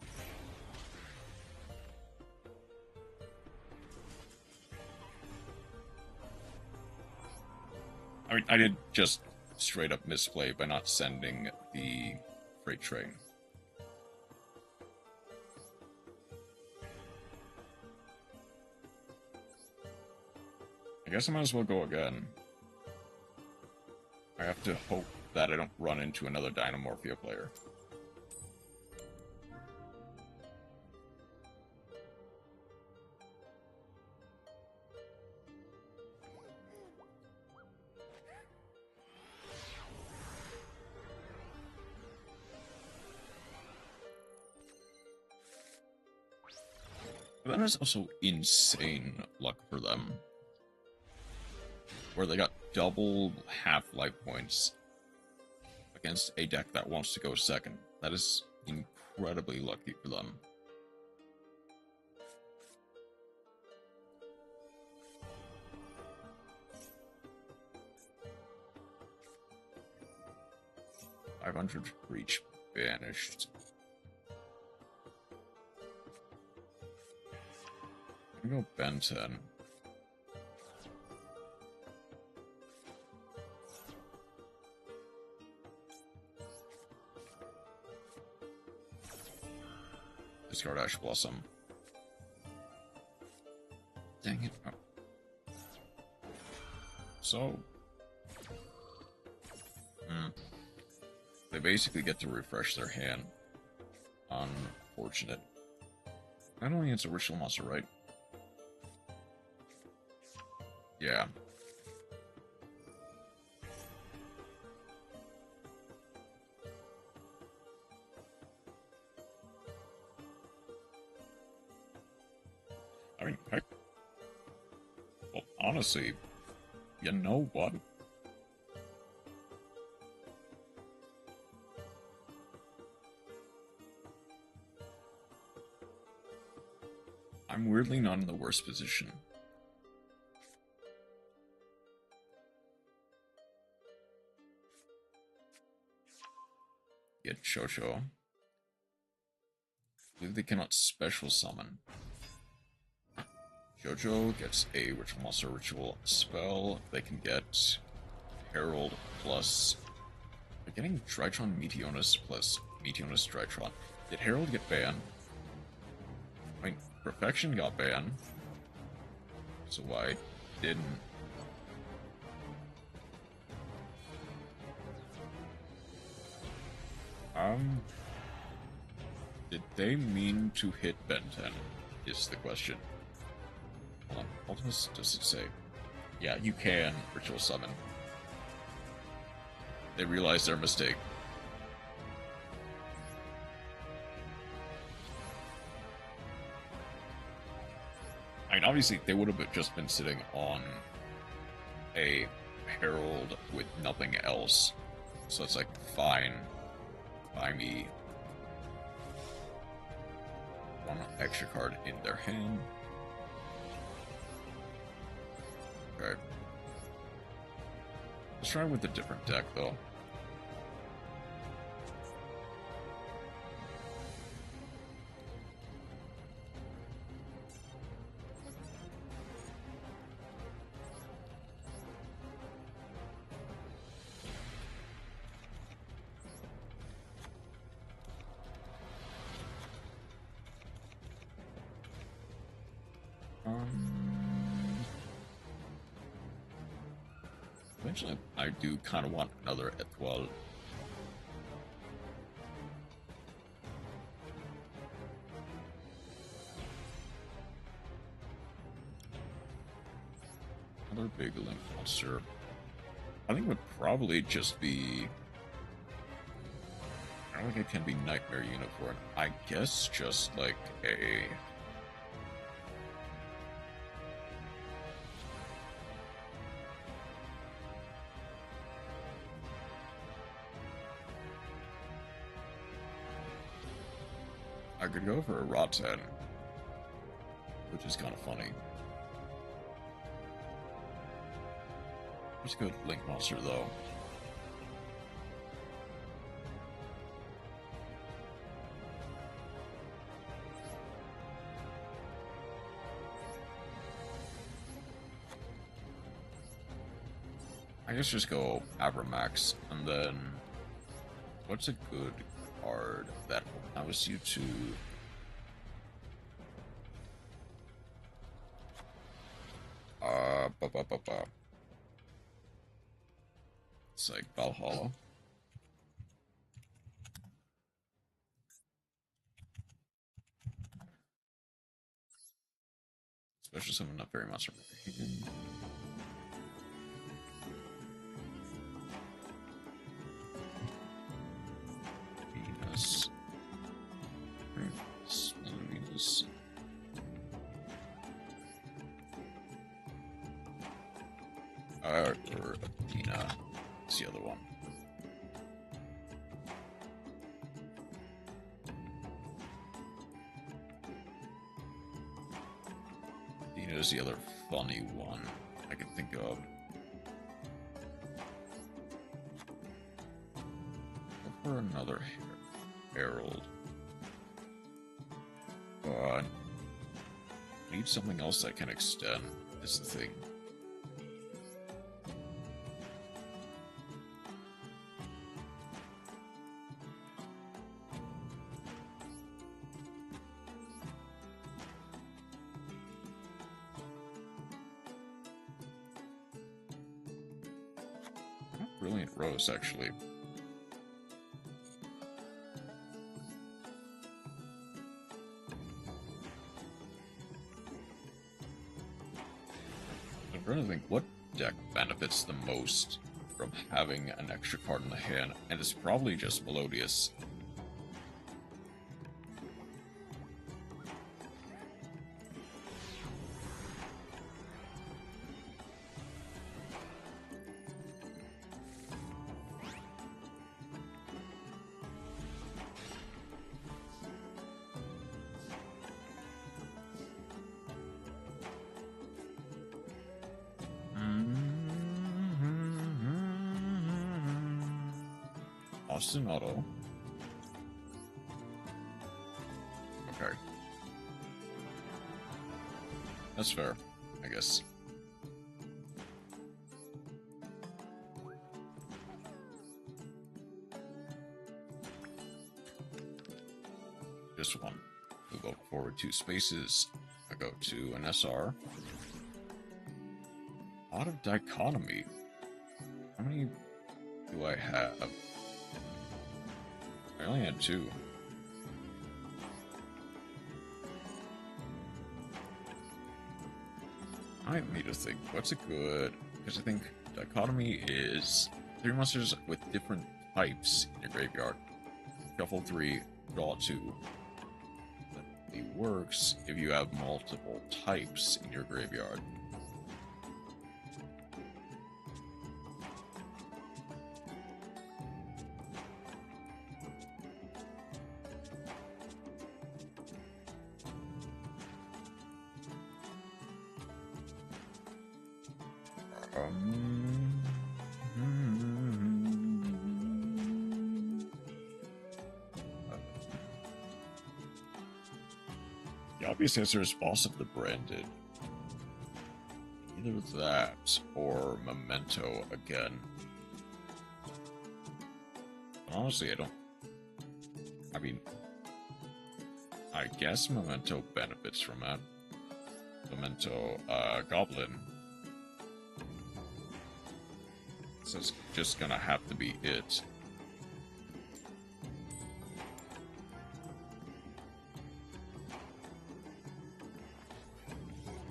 I mean, I did just straight up misplay by not sending the freight train. I guess I might as well go again. I have to hope that I don't run into another Dynamorphia player. That is also insane luck for them. Where they got double half-life points against a deck that wants to go second. That is incredibly lucky for them. $500 reach banished. I'm gonna go Ben 10. Discard Ash Blossom. Dang it. Oh. So. They basically get to refresh their hand. Unfortunate. Not only it's a ritual monster, right? Yeah. I mean, heck. Well, honestly, you know what? I'm weirdly not in the worst position. Get Chocho. I believe they cannot special summon. Jojo gets a ritual monster ritual spell. They can get Herald plus. They're getting Drytron Meteonus plus Meteonus Drytron. Did Herald get banned? I mean, Perfection got banned. So why didn't? Did they mean to hit Ben 10? Is the question. Hold on. Ultimus, does it say? Yeah, you can ritual summon. They realized their mistake. I mean, obviously, they would have just been sitting on a Herald with nothing else. So it's like, fine. Buy me one extra card in their hand. Okay. Let's try with a different deck, though. Eventually, I do kind of want another Etoile. Another big link monster. I think it would probably just be. I don't think it can be Nightmare Unicorn. I guess just like a. I could go for a Rotten, which is kind of funny. Let's go with Link Monster, though. I guess just go Abramax, and then what's a good card that allows you to it's like Valhalla. Especially someone not very much hidden. Venus. Venus. Or Athena. It's the other one. Athena is the other funny one I can think of. Look for another Herald. But I need something else that can extend, is the thing. Brilliant Rose, actually. I'm trying to think what deck benefits the most from having an extra card in the hand, and it's probably just Melodious. Austin Auto. Okay. That's fair, I guess. Just one. We'll go forward 2 spaces. I go to an SR. Out of dichotomy. How many do I have? I only had 2. I need to think. What's a good? Because I think dichotomy is 3 monsters with different types in your graveyard. Shuffle 3, draw 2. That only works if you have multiple types in your graveyard. The obvious answer is Boss of the Branded. Either that or Memento again. But honestly, I mean, I guess Memento benefits from that. Memento, Goblin. So it's just gonna have to be it.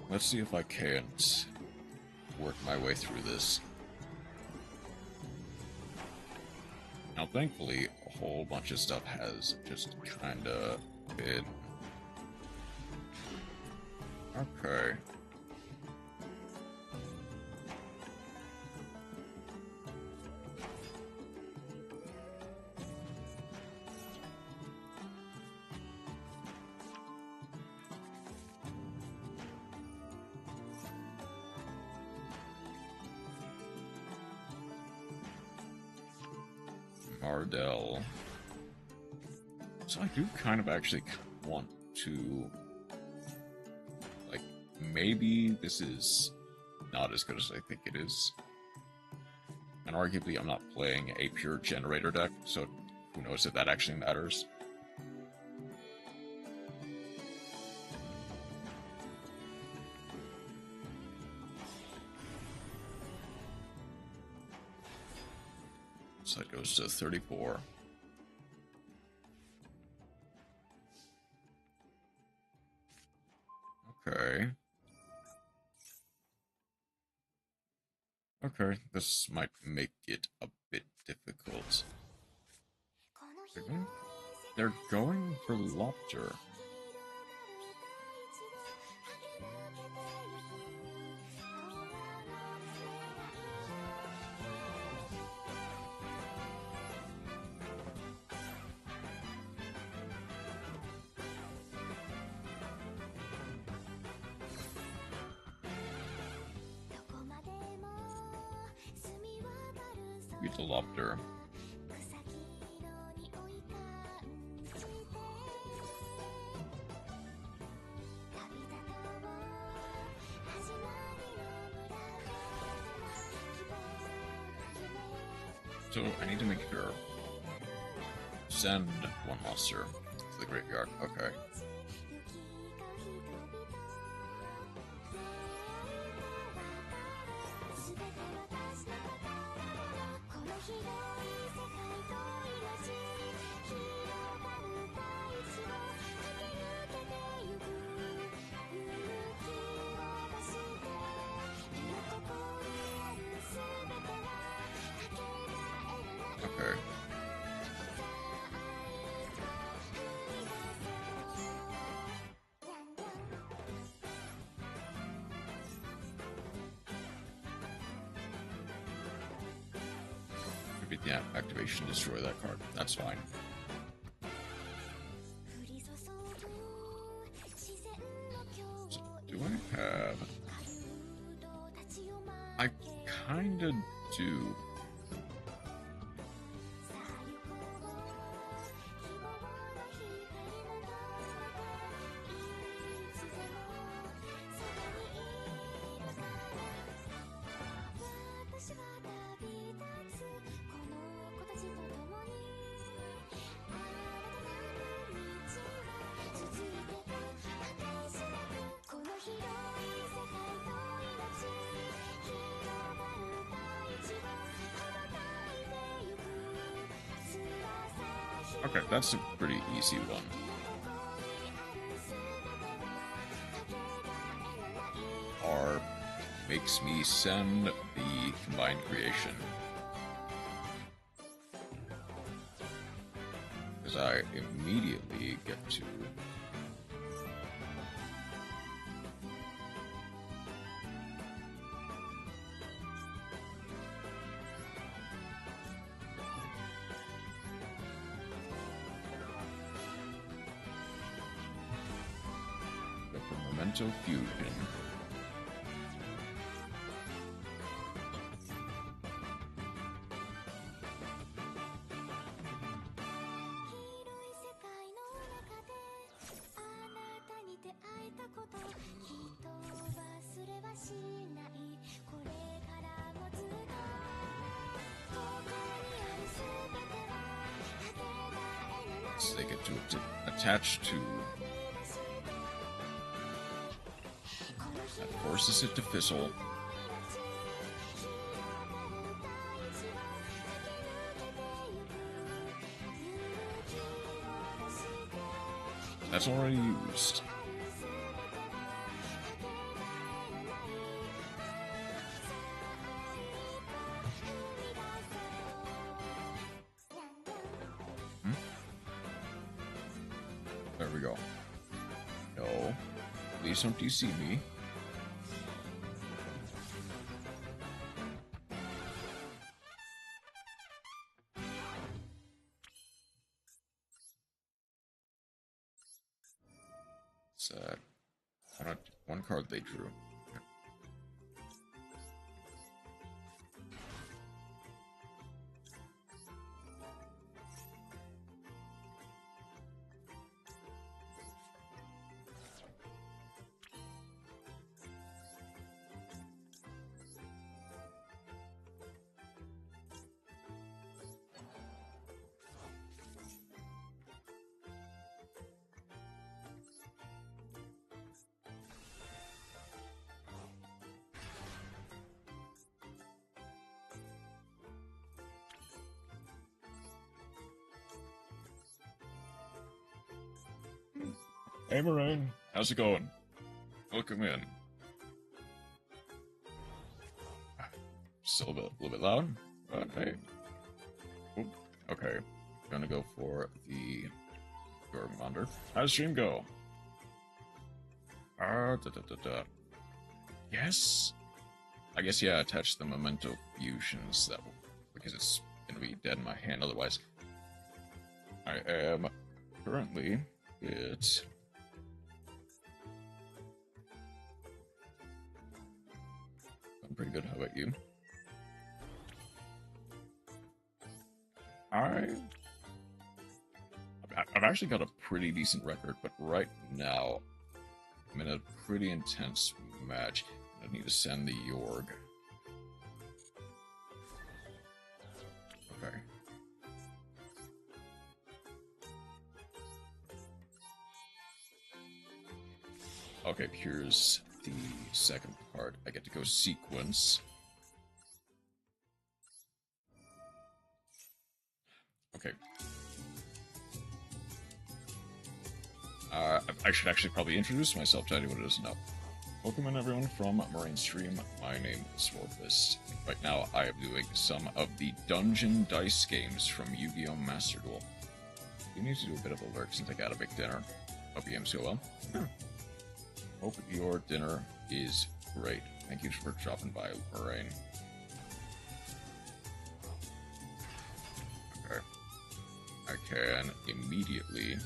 Let's see if I can't work my way through this. Now, thankfully, a whole bunch of stuff has just kinda been... Okay. Ardell. So I do kind of actually want to, like, maybe this is not as good as I think it is. And arguably, I'm not playing a pure generator deck, so who knows if that actually matters. So that goes to 34. Okay. Okay, this might make it a bit difficult. They're going for Lobster. Beat the Lobster. So I need to make sure. Send one monster to the graveyard. Okay. Okay. Yeah, activation, destroy that card. That's fine. So, do I have... I kinda do. Okay, that's a pretty easy one. R makes me send the combined creation. Because I immediately get to... Memento Fusion. So they get to attach to... That forces it to fizzle. That's already used. There we go. No. Please don't DC me. One card they drew. Hey, Moraine. How's it going? Welcome in. Still a little bit loud, but hey. Oop. Okay. Gonna go for the Gorgmander. How's the stream go? Yes. I guess, yeah, attach the memento fusions that will, because it's gonna be dead in my hand otherwise. I am currently I'm pretty good. How about you? I've actually got a pretty decent record, but right now I'm in a pretty intense match. I need to send the Yorg. Okay. Okay, here's the second part. I get to go sequence. Okay. I should actually probably introduce myself to anyone who doesn't know. Welcome in everyone from Marine Stream. My name is Warpist. Right now I am doing some of the dungeon dice games from Yu-Gi-Oh! Master Duel. You need to do a bit of a lurk since I got a big dinner. Hope you so well. Hope your dinner is great. Thank you for dropping by, Lorraine. Okay. I can immediately...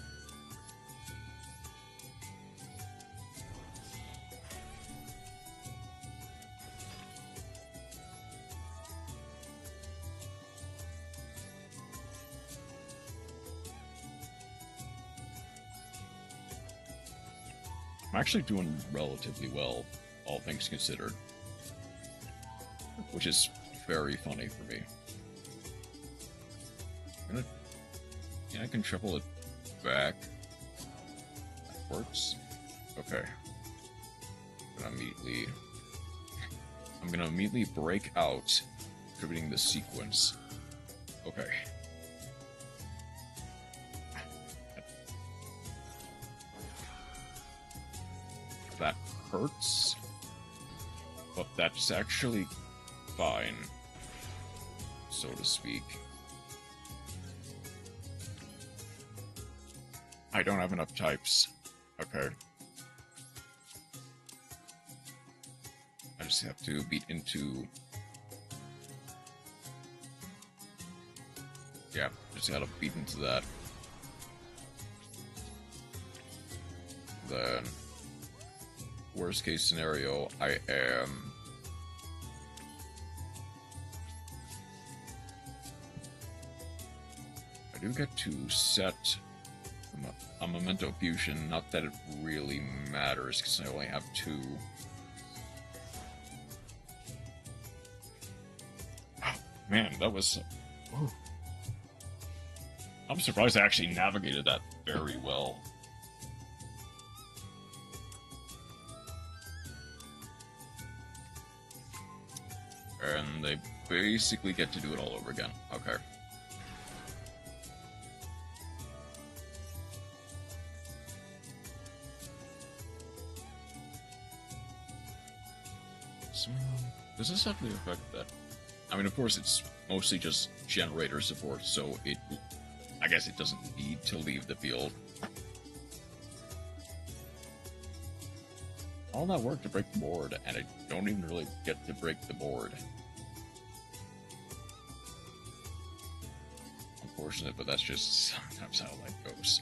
I'm actually doing relatively well, all things considered. Which is very funny for me. I can triple it back. That works. Okay. I'm gonna immediately break out, contributing the sequence. Okay. That hurts, but that's actually fine, so to speak. I don't have enough types. Okay. I just have to beat into... Yeah, just gotta beat into that. Then... worst case scenario, I do get to set a memento fusion, not that it really matters, because I only have 2. Oh, man, that was... Ooh. I'm surprised I actually navigated that very well. And they basically get to do it all over again. Okay. So, does this have the effect that... I mean, of course, it's mostly just generator support, so I guess it doesn't need to leave the field. All that work to break the board, and I don't even really get to break the board. Unfortunate, but that's just sometimes how life goes.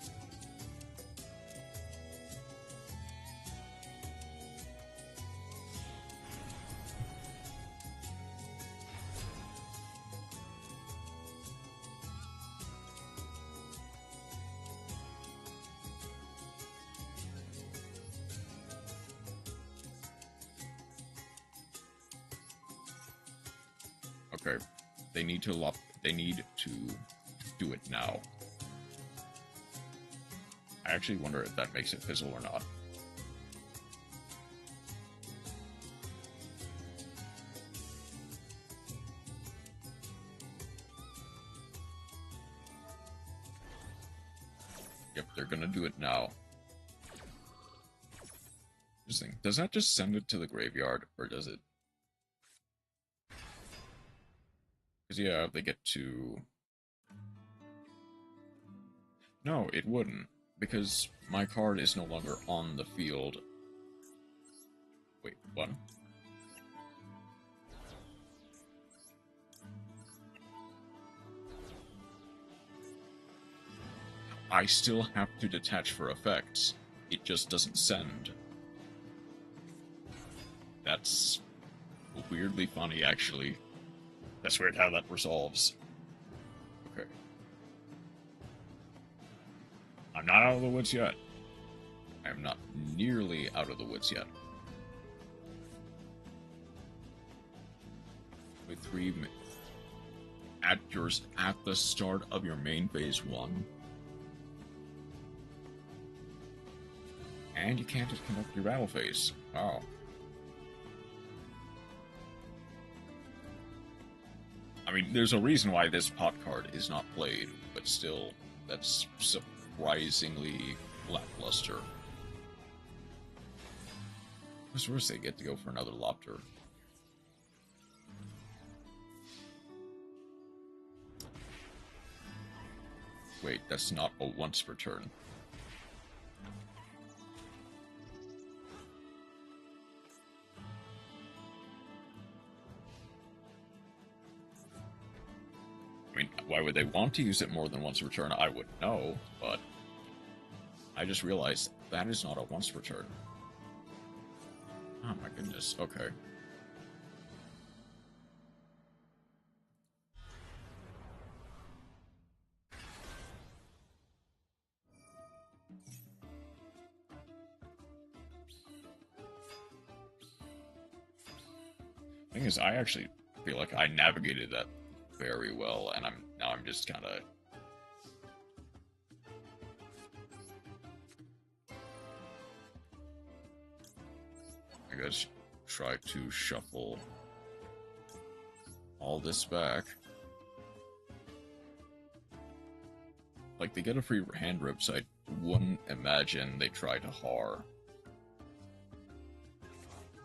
Okay, they need to do it now. I actually wonder if that makes it fizzle or not. Yep, they're gonna do it now. Interesting. Does that just send it to the graveyard, or does it? Because, yeah, they get to... No, it wouldn't. Because my card is no longer on the field. Wait, what? I still have to detach for effects. It just doesn't send. That's weirdly funny, actually. That's weird how that resolves. Okay. I'm not out of the woods yet. I am not nearly out of the woods yet. With 3 at the start of your main phase 1. And you can't just conduct your battle phase. Oh. I mean, there's a reason why this pot card is not played, but still, that's surprisingly lackluster. What's worse, they get to go for another Lopter. Wait, that's not a once per turn. I mean, why would they want to use it more than once per turn? I wouldn't know, but I just realized that is not a once per turn. Oh my goodness, okay. Thing is, I actually feel like I navigated that very well, and I'm just kind of... I guess try to shuffle all this back. Like, they get a free hand rip, so I wouldn't imagine they try to har.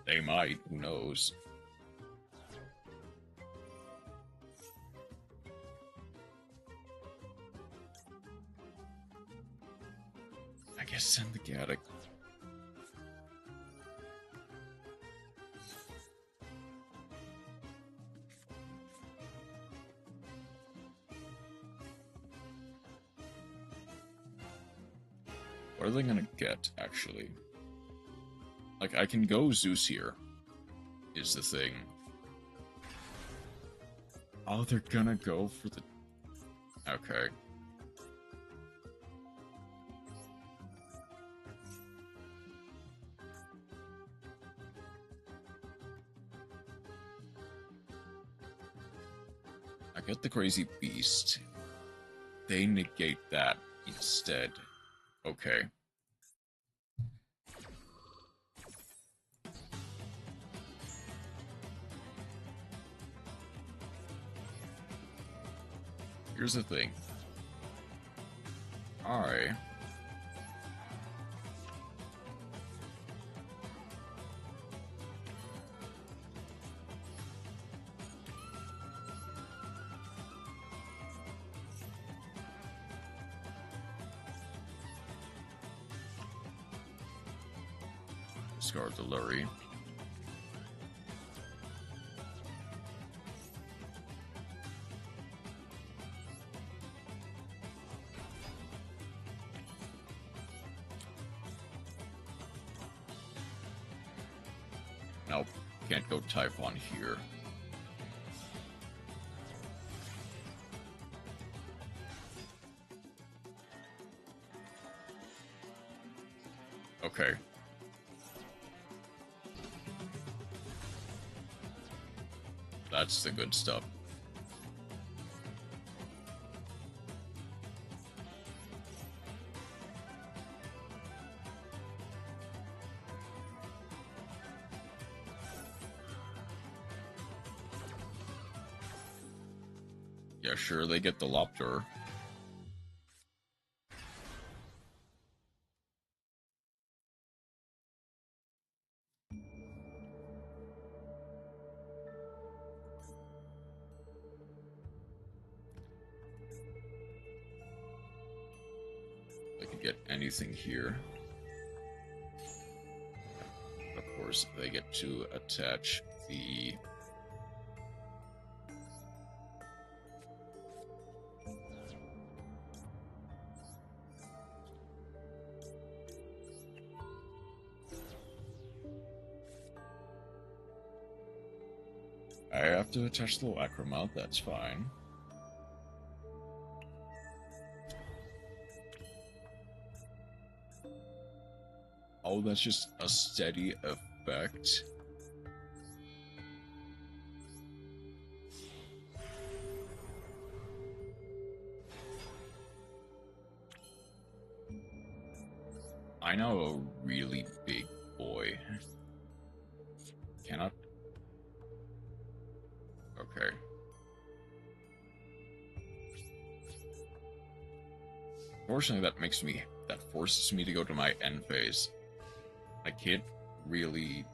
They might, who knows. I guess send the Gaddock. What are they gonna get, actually? Like, I can go Zeus here, is the thing. Oh, they're gonna go for the... Okay. I get the Crazy Beast. They negate that instead. Okay. Here's the thing. Alright. Discard the Lurry. Nope, can't go Typhon here. Okay. That's the good stuff. Yeah, sure, they get the Lopter. get anything here. Of course, they get to attach the... I have to attach the lacrimal, that's fine. Oh, that's just a steady effect. I know a really big boy. Cannot. Okay. Fortunately, that forces me to go to my end phase. I can't really...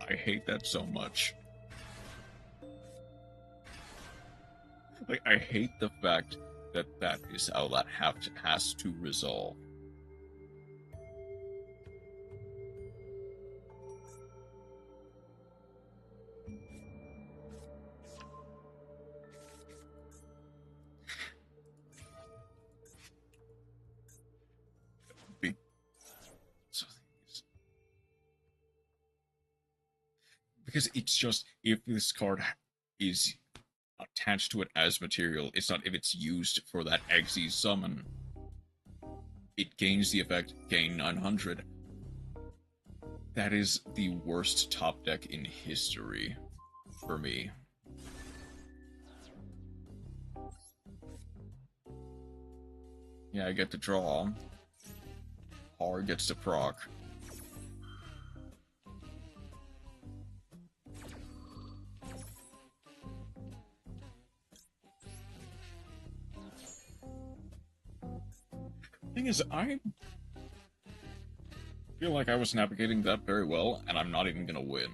I hate that so much. Like, I hate the fact that that is how that has to resolve. Because it's just, if this card is attached to it as material, it's not if it's used for that Exe summon. It gains the effect, gain 900. That is the worst top deck in history for me. Yeah, I get to draw. R gets to proc. Thing is, I feel like I was navigating that very well, and I'm not even gonna win.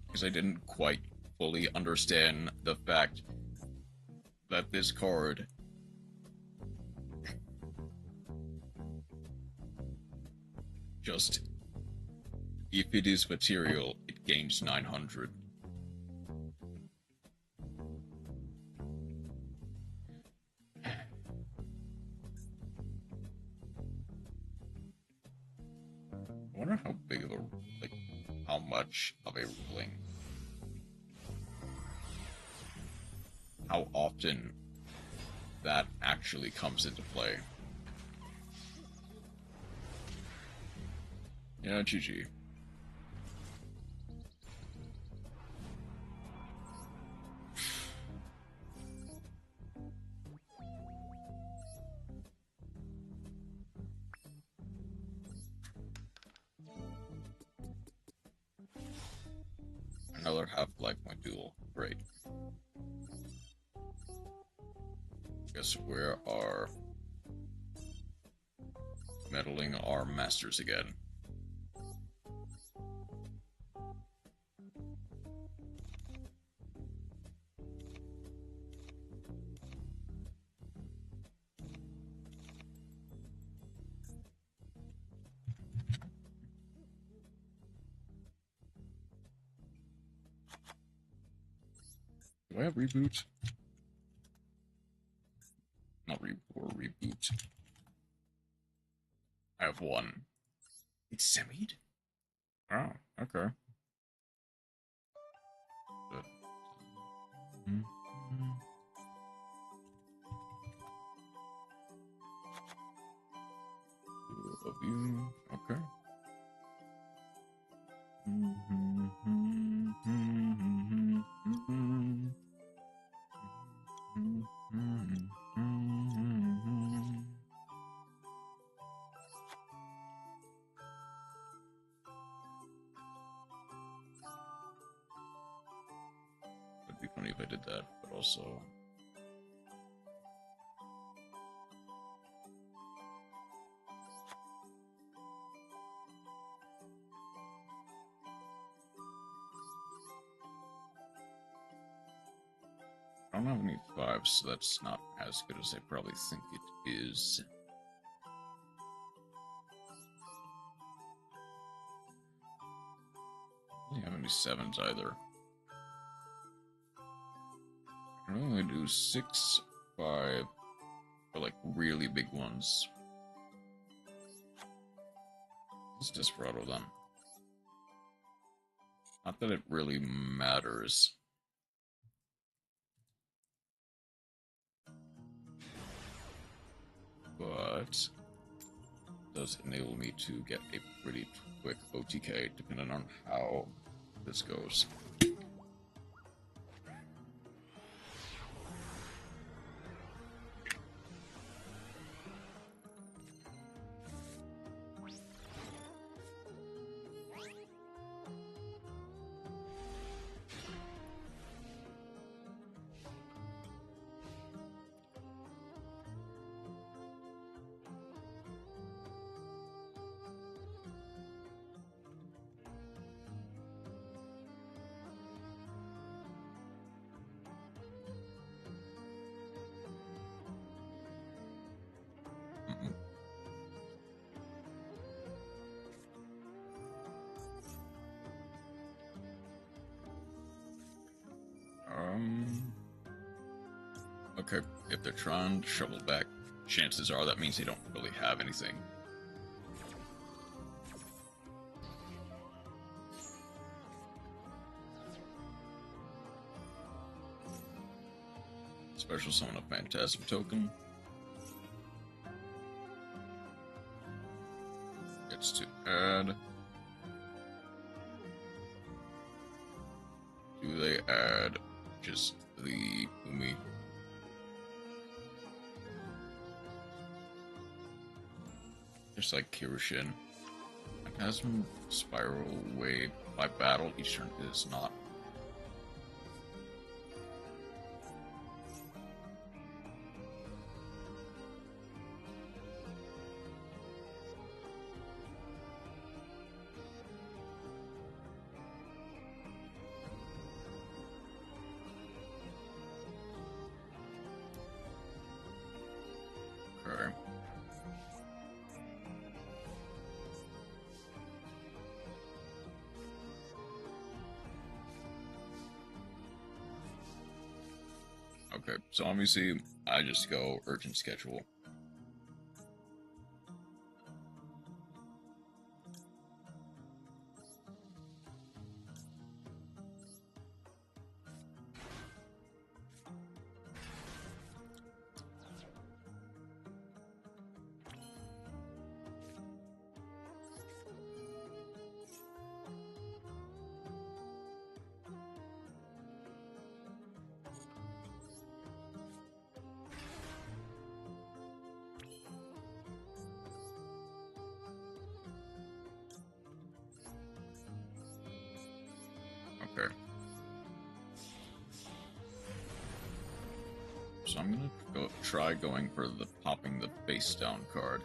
Because I didn't quite fully understand the fact that this card just, if it is material, it gains 900. I wonder how big of a, like, how much of a ruling. How often that actually comes into play. Yeah, GG. Another half-life my duel. Great. Guess where are meddling our masters again? Do I have reboot? Not reboot. I have one. It's semied? Oh, okay. Good. Two of you. Okay. funny if I did that, but also... I don't have any 5s, so that's not as good as I probably think it is. I don't have any 7s either. I can only do 6, 5, for like really big ones. Let's Desperado then. Not that it really matters. But does enable me to get a pretty quick OTK depending on how this goes. Okay, if they're trying to shovel back, chances are that means they don't really have anything. Special summon a Phantasm token. Gets to add. Do they add just the Umi? Just like Kirushin. Phantasm Spiral Wave by battle each turn is not. Okay. Okay, so obviously I just go urgent schedule. Okay. So I'm gonna try going for the popping the face down card.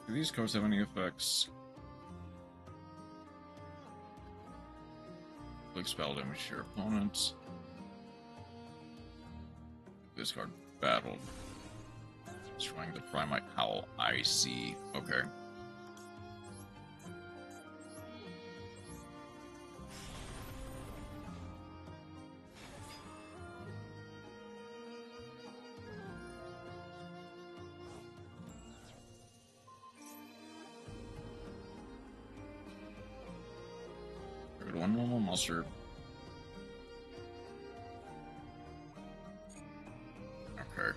Do these cards have any effects? Like spell damage to your opponents. This card battled. Destroying the Primite Howl. I see. Okay. One normal monster. Okay.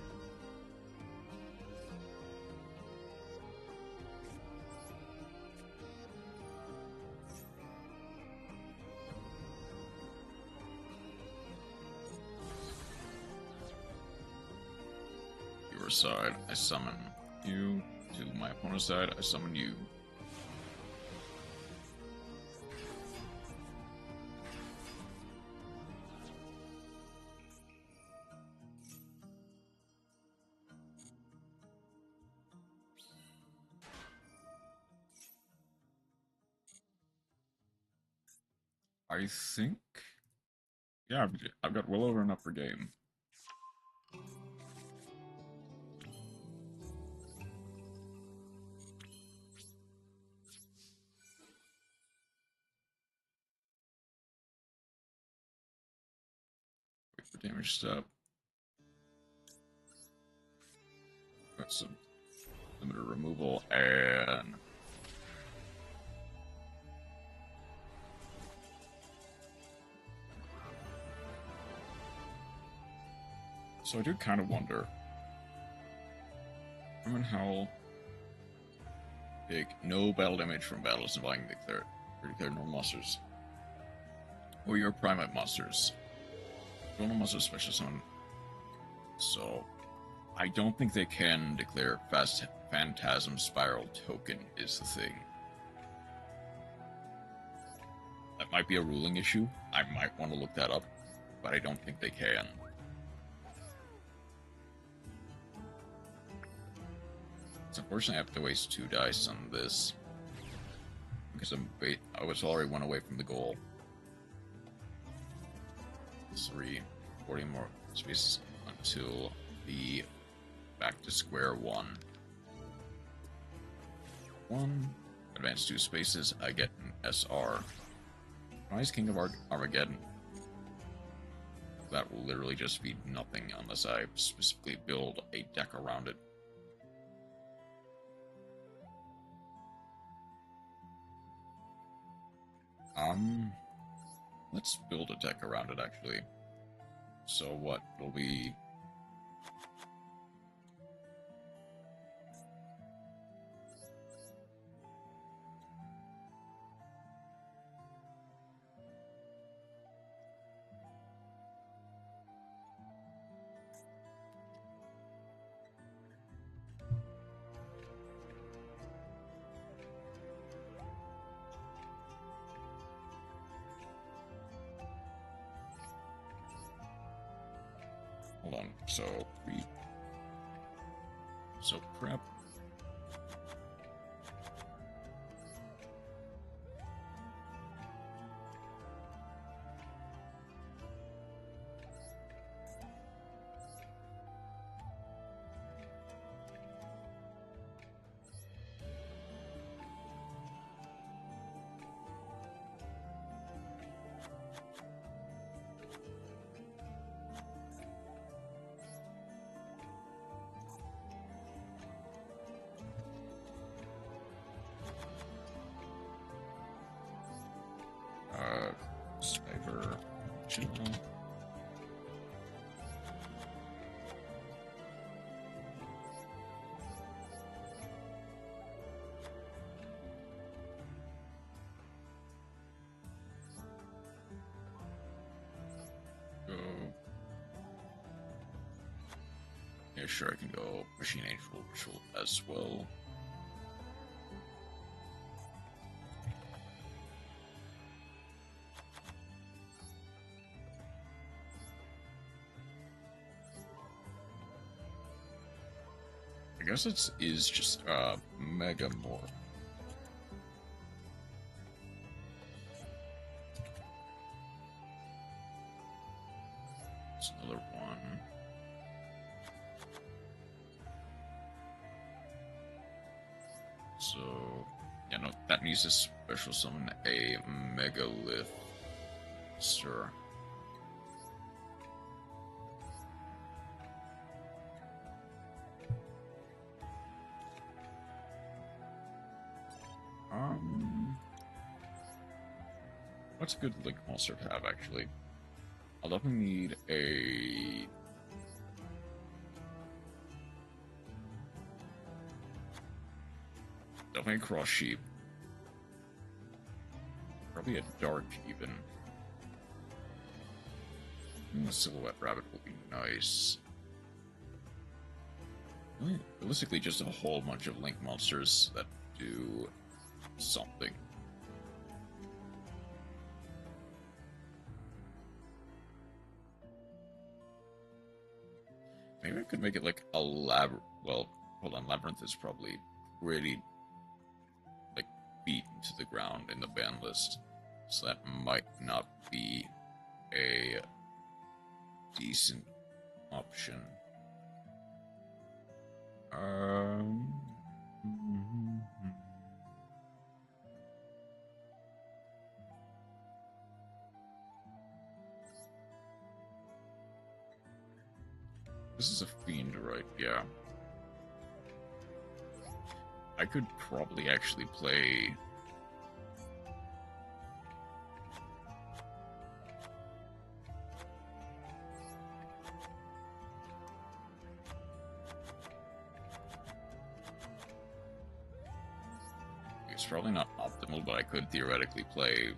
whatever side, I summon you. To my opponent's side, I summon you. I think, yeah, I've got well over enough per game. Wait for damage step. Got some limiter removal and so I do kind of wonder, how big no battle damage from battles involving declared normal monsters or your primate monsters. Normal monsters special summon. So I don't think they can declare Phantasm Spiral token is the thing. That might be a ruling issue. I might want to look that up, but I don't think they can. Unfortunately, I have to waste 2 dice on this because I was already 1 away from the goal. 40 more spaces until the back to square one. 1 advance 2 spaces. I get an SR. Rise King of Armageddon. That will literally just be nothing unless I specifically build a deck around it. Let's build a deck around it, actually. So what will be... Hold on, so prep. Sniper general. Go. Yeah, sure, I can go Machine Angel Ritual as well. I guess it is just Mega Morph. It's another one. So, yeah, no, that needs to special summon a Megalith. Sir. What's a good Link monster to have, actually? I'll definitely need a... Definitely a Cross Sheep. Probably a Dark, even. A Silhouette Rabbit will be nice. Realistically, just a whole bunch of Link monsters that do something. Maybe I could make it like a well, hold on, Labyrinth is probably really like beaten to the ground in the ban list, so that might not be a decent option. This is a fiend, right? Yeah. I could probably actually play... It's probably not optimal, but I could theoretically play,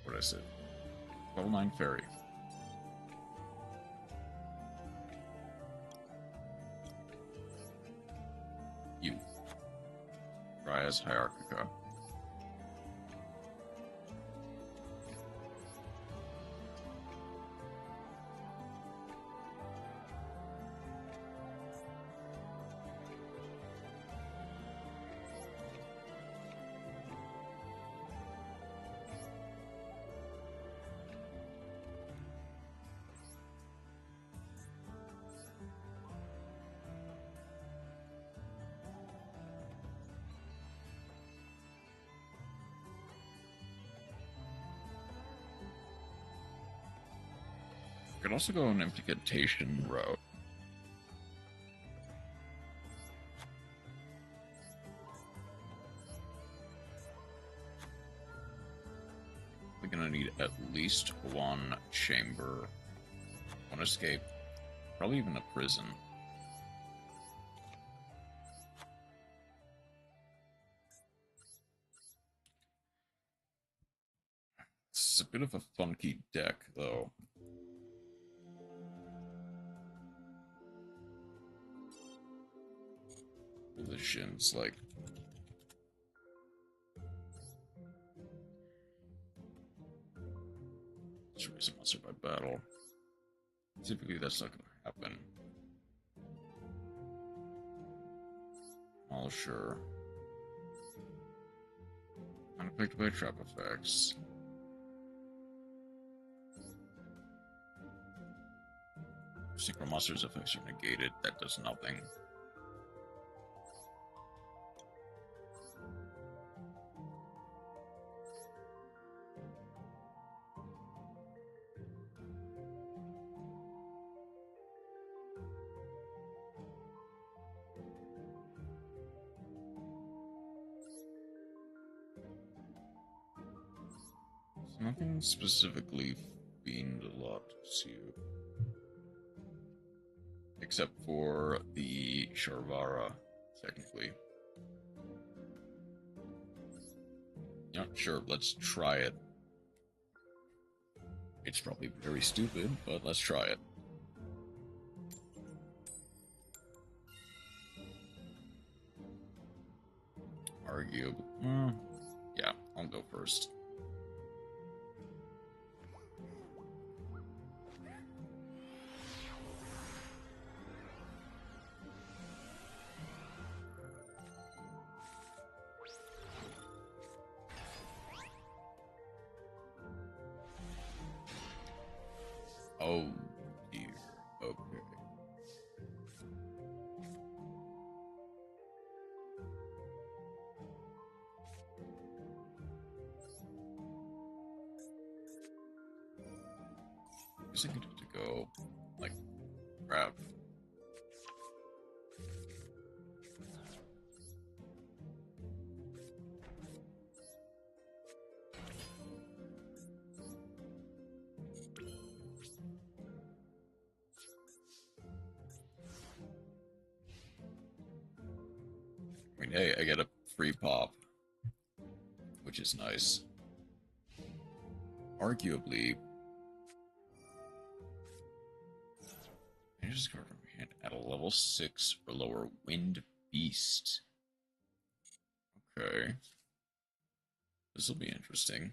what is it? Level 9 Fairy. Youth. Try as Hierarchica. Could also go an implication route. We're gonna need at least one chamber, one escape, probably even a prison. It's a bit of a funky deck, though. Collisions, like... Let's raise a monster by battle. Typically, that's not gonna happen. Oh, sure. Unaffected by trap effects. Synchro monster's effects are negated. That does nothing. Nothing specifically fiend a lot to you. Except for the Sharvara, technically. Yeah, sure, let's try it. It's probably very stupid, but let's try it. Arguable. Yeah, I'll go first. Oh dear. Okay. I guess I could have to go, like, grab. I mean, hey, I get a free pop, which is nice. arguably, just card from hand at a level 6 or lower Wind Beast. Okay. This will be interesting.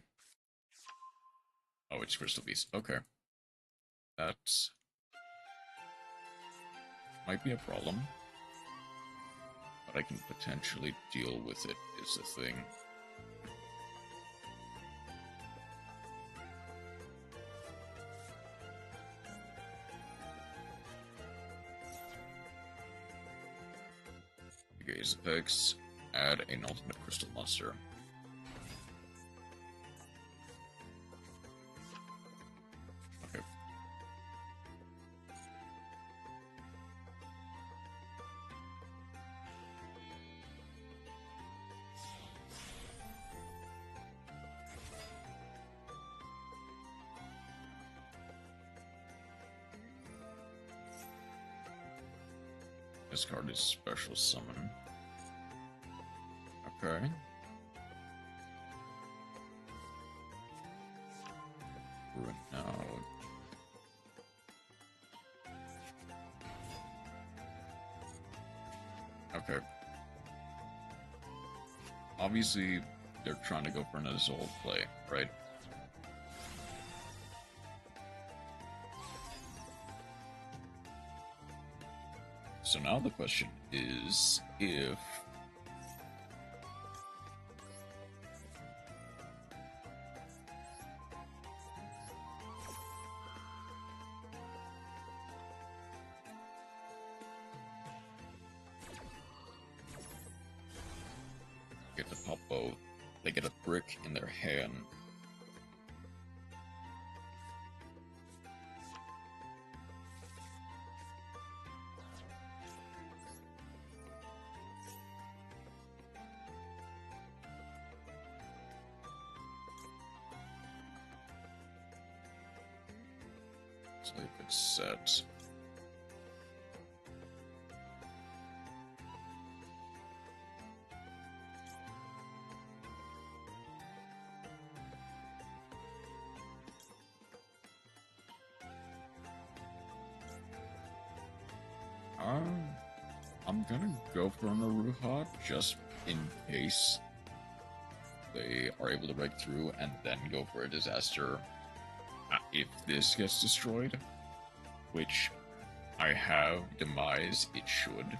Oh, it's Crystal Beast. Okay. That might be a problem. But I can potentially deal with it, is the thing. Gaze effects, add an ultimate crystal monster. Okay. This card is special summon. Okay. Now. Okay. Obviously, they're trying to go for another Soul play, right? So now the question is if get the pop both, they get a brick in their hand. So they could set. I'm gonna go for an Aruha just in case they are able to break through and then go for a disaster if this gets destroyed, which I have demise, it should.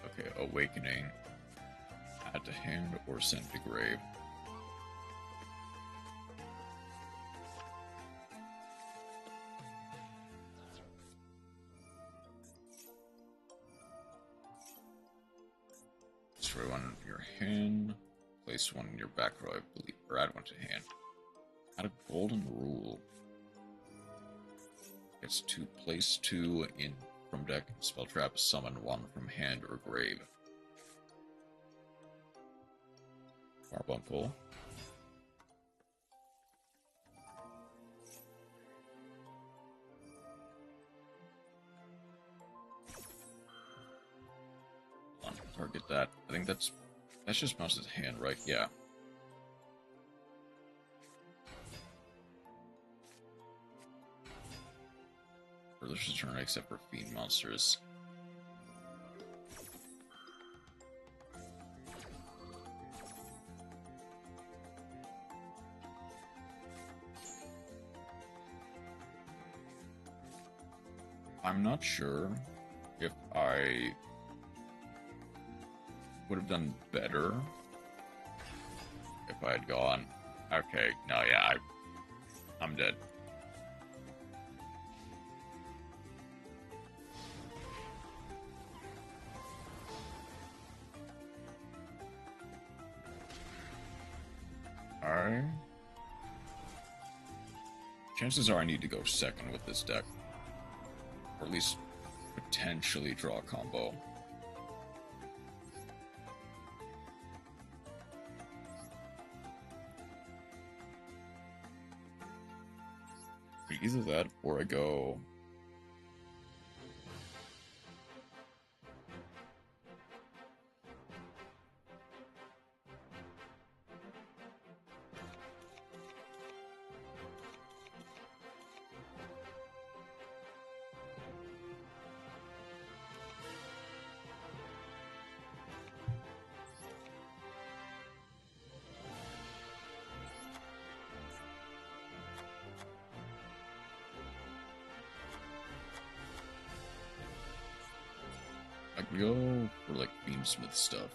Okay, Awakening. Add to hand or send to grave. Destroy one in your hand. Place one in your back row, I believe. Or add one to hand. Add a golden rule. Gets to place 2 in from deck, spell trap, summon 1 from hand or grave. Carbuncle. Target that. I think that's just Mouse's hand, right? Yeah. For this turn, except for fiend monsters. I'm not sure if I would have done better if I had gone. Okay, no, yeah, I'm dead. Alright. Chances are I need to go second with this deck. Or at least potentially draw a combo. Either that or I go. We go for like Beamsmith stuff.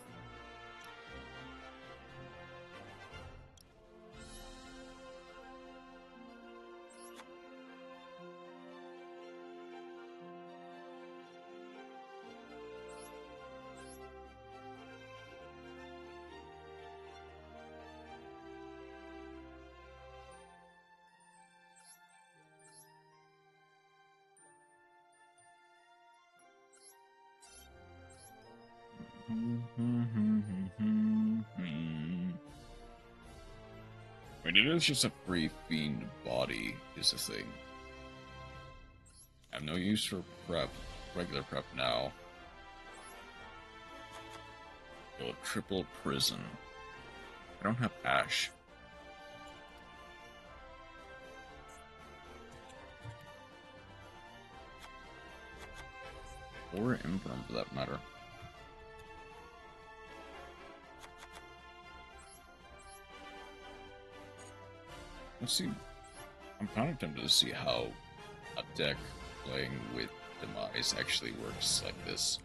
I mean, it is just a free fiend body, is the thing. I have no use for prep, regular prep now. Go triple prison. I don't have Ash. Or Imperm, for that matter. Let's see. I'm kind of tempted to see how a deck playing with Demise actually works like this.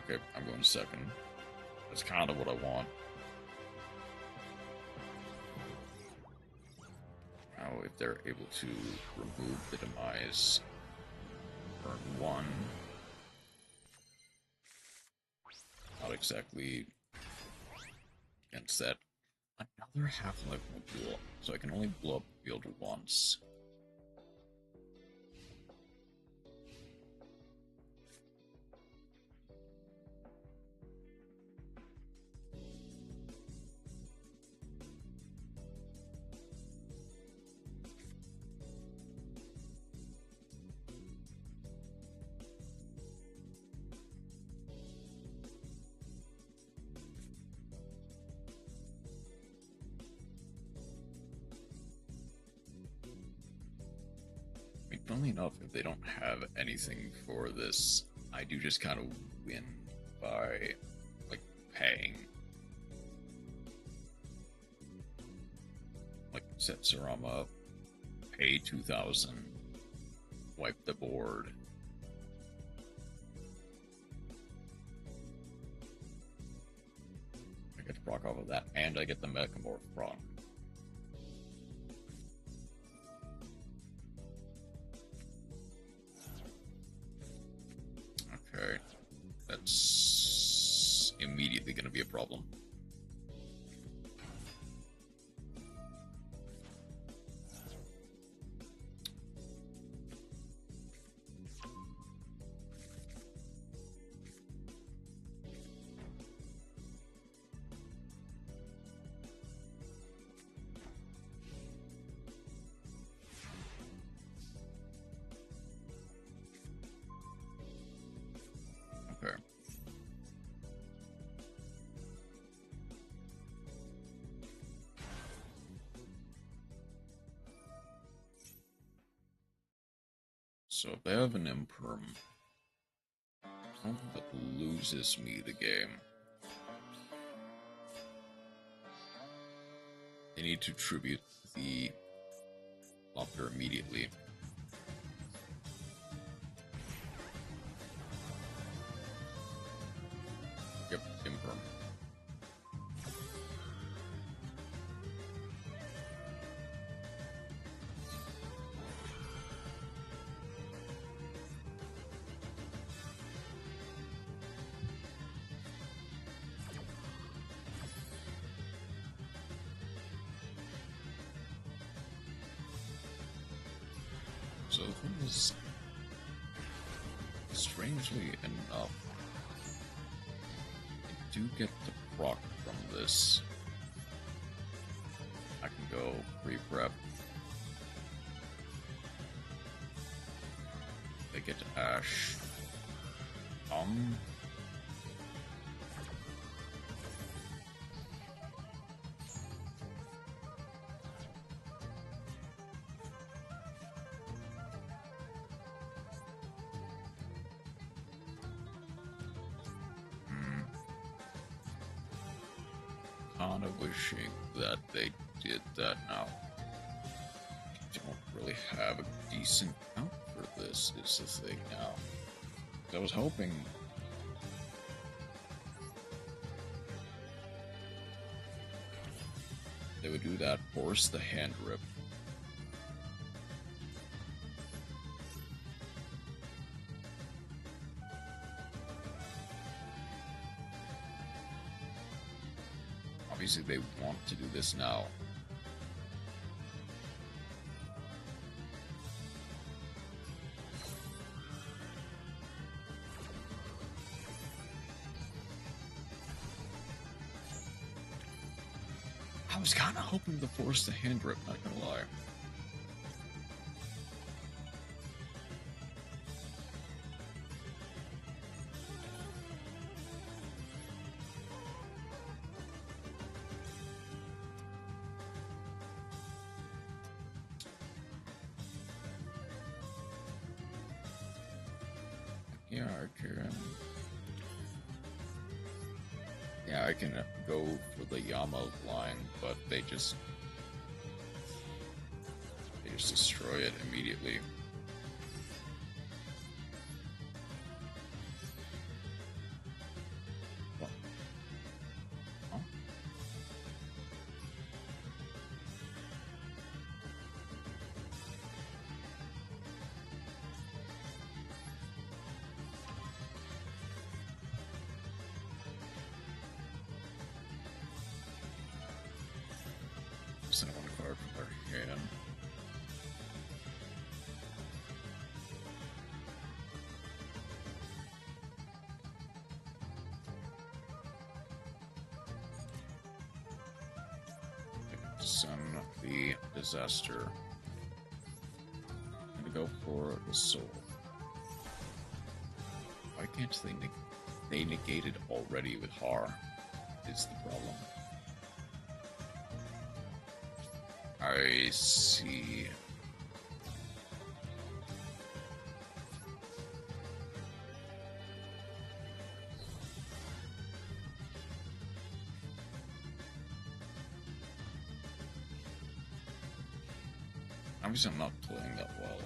Okay, I'm going second. That's kind of what I want. Now, if they're able to remove the Demise, turn 1. Not exactly against that. Another Half-Life Duel, so I can only blow up the field once. Funnily enough, if they don't have anything for this, I do just kind of win by, like, paying. Like, set Sarama, pay 2,000, wipe the board. I get to proc off of that, and I get the Mechamorph proc. Okay, that's immediately going to be a problem. So if they have an Imperm, something that loses me the game, they need to tribute the Lopter immediately. Yep, Imperm. So the thing is, strangely enough, I do get the proc from this. I can go pre-prep. They get to Ash. Kind of wishing that they did that now. I don't really have a decent outfit. for this is the thing now. I was hoping they would do that, force the hand rip. Obviously they want to do this now. I was kind of hoping to force the hand rip, not gonna lie. Yeah, I can go for the Yama line, but they just destroy it immediately. What? Huh? Send one card from their hand. Send the disaster. I'm gonna go for the soul. Why can't they negate it already with Har? Is the problem. I see. Obviously, I'm not playing that well.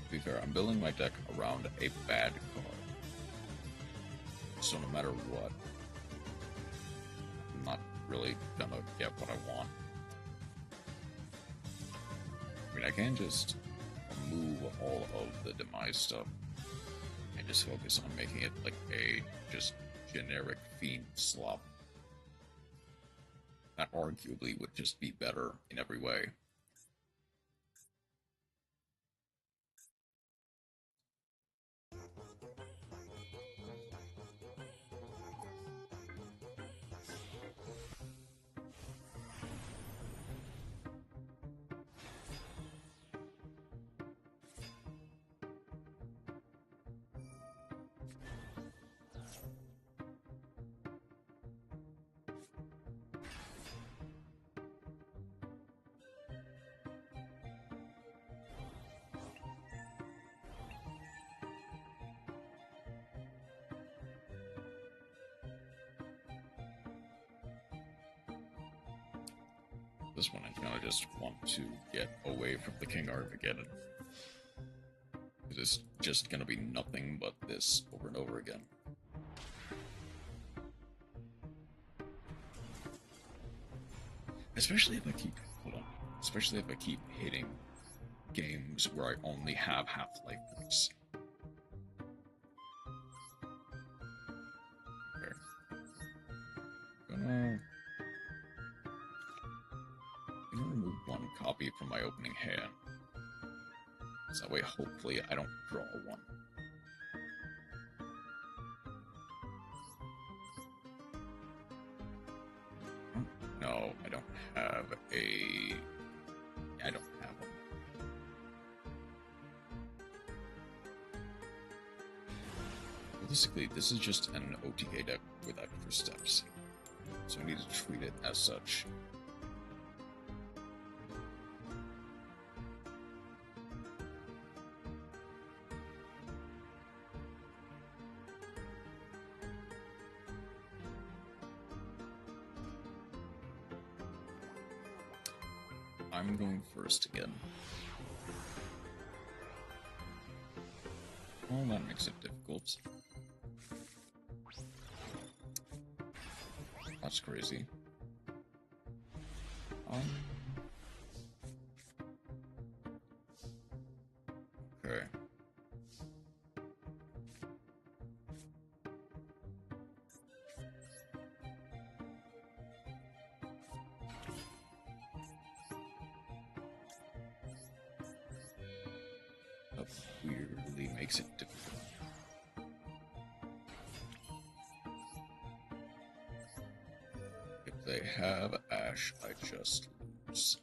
To be fair, I'm building my deck around a bad card. So no matter what, I'm not really gonna get what I want. I mean, I can just remove all of the demise stuff and just focus on making it like a just generic fiend slop. That arguably would just be better in every way. This one I'm gonna just want to get away from the King Armageddon. It's just gonna be nothing but this over and over again. Especially if I keep especially if I keep hitting games where I only have Half-Life points. I'm gonna remove one copy from my opening hand. So that way, hopefully, I don't draw one. No, I don't have a... I don't have one. Basically, this is just an OTK deck with extra steps, so I need to treat it as such. I'm going first again. Well, that makes it difficult. That's crazy. Okay. That weirdly makes it difficult. If they have Ash, I just lose.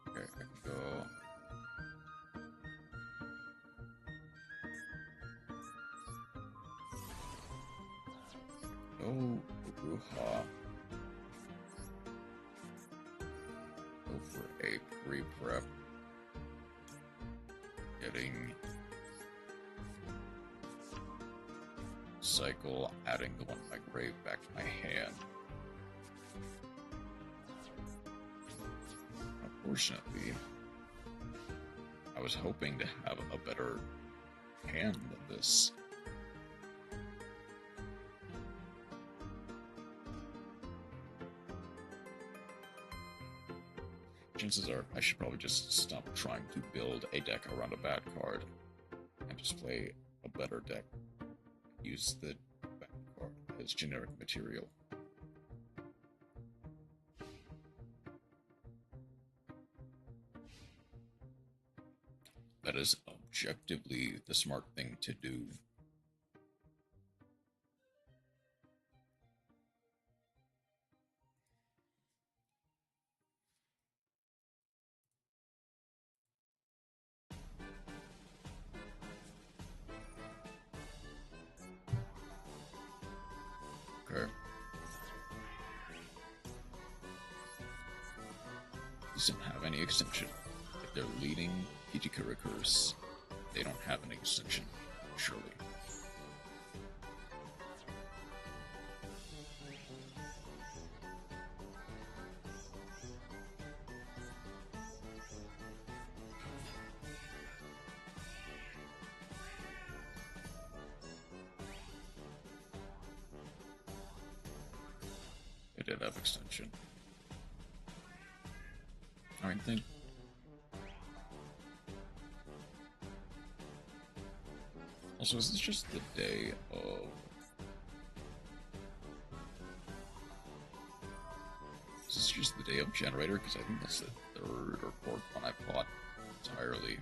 Okay, I can go. Oh, Ruha. Go for a pre-prep. Getting cycle, adding the one in my grave back to my hand. Unfortunately, I was hoping to have a better hand than this. Chances are I should probably just stop trying to build a deck around a bad card and just play a better deck. Use the bad card as generic material. That is objectively the smart thing to do. Okay. Doesn't have any extension. If they're leading Kitikura Curse, they don't have an extension, surely. They did have extension. I think. Also, is this just the day of... Is this just the day of Generator? Because I think that's the third or fourth one I bought entirely.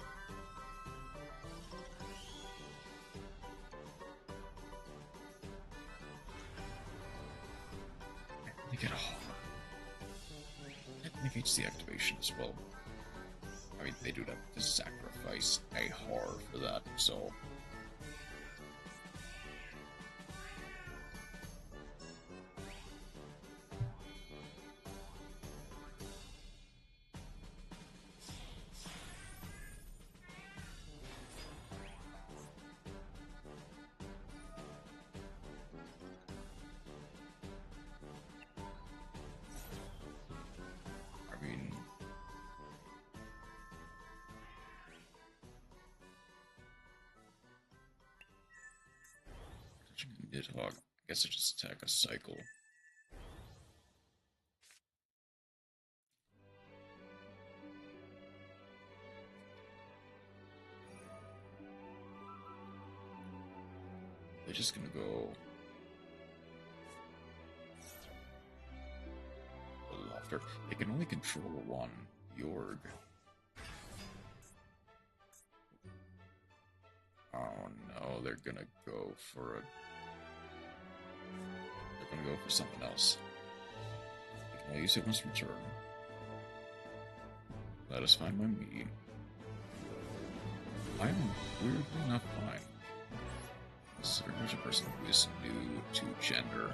They get a heart. That negates the activation as well. I mean, they do have to sacrifice a horror for that, so... Nidhogg. I guess I just attack a cycle. They're just gonna go... after. It can only control one Yorg. Oh no, they're gonna go for something else. They can only use it once per turn. That is fine by me. I am weirdly not fine. Considering there's a person who is new to gender.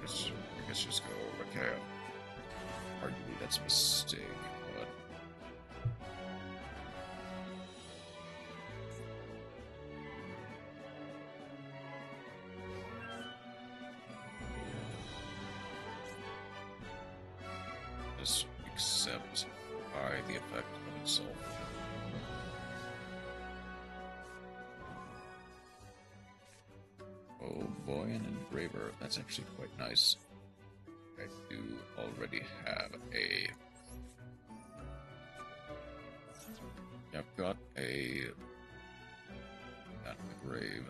I guess just go, okay. Arguably that's a mistake, but... Just accept by the effect of itself. Oh boy, an engraver. That's actually quite nice. I do already have a... I've got a... Not engrave.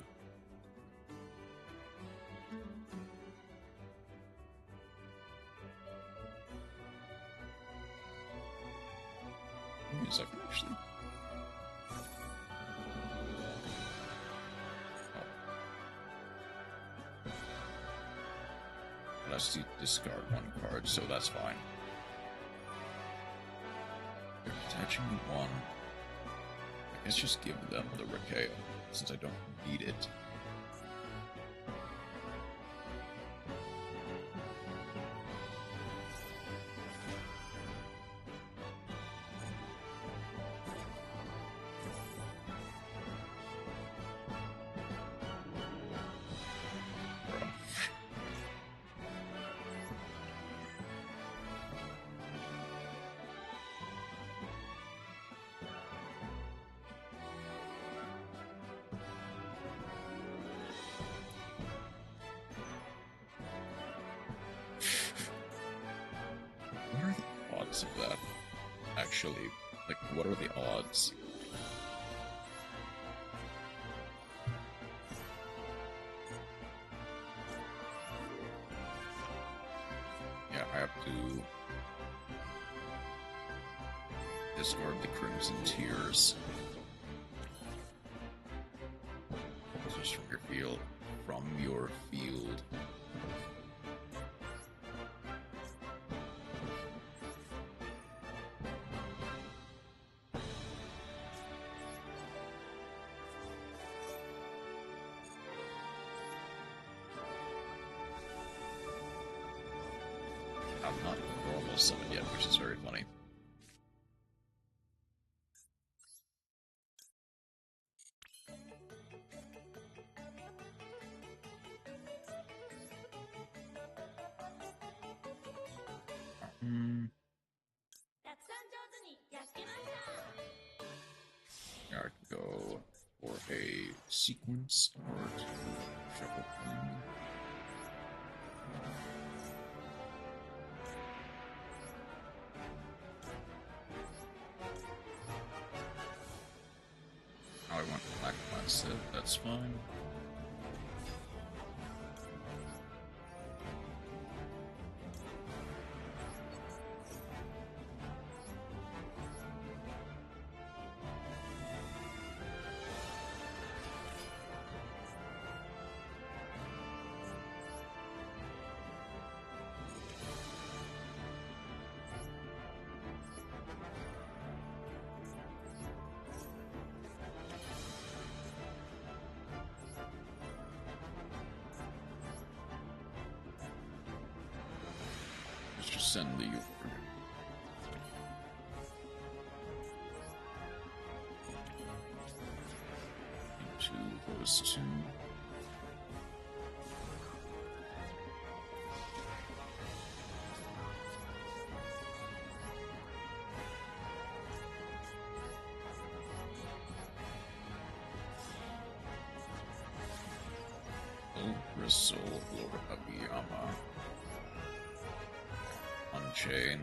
Wait a second, actually. Let's discard one card, so that's fine. They're attaching the one. I guess just give them the Rakeo, since I don't need it. What are the odds of that? Actually, like, what are the odds? Yeah, I have to discard the Crimson Tears. Just from your field. From your field. I'm not normal summon yet, which is very funny. I can go for a sequence or shuffle thing. I want black set, that's fine. Let's just send the into those two. Duel, Bristle, Lord Abiyama, Unchain,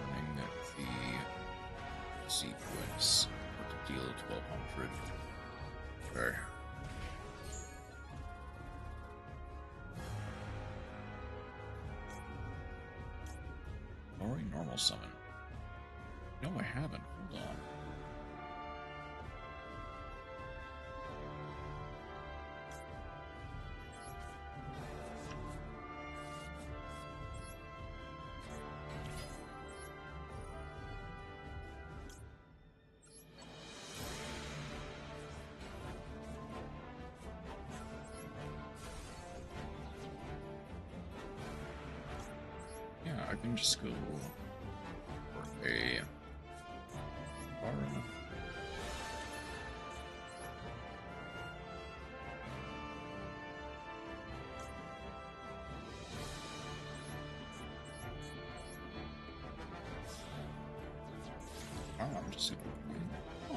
learning the sequence to deal 1200. Okay. Already normal summon. No, I haven't. Hold on. Yeah, I can just go for a farm. Oh, I'm just gonna win. Oh.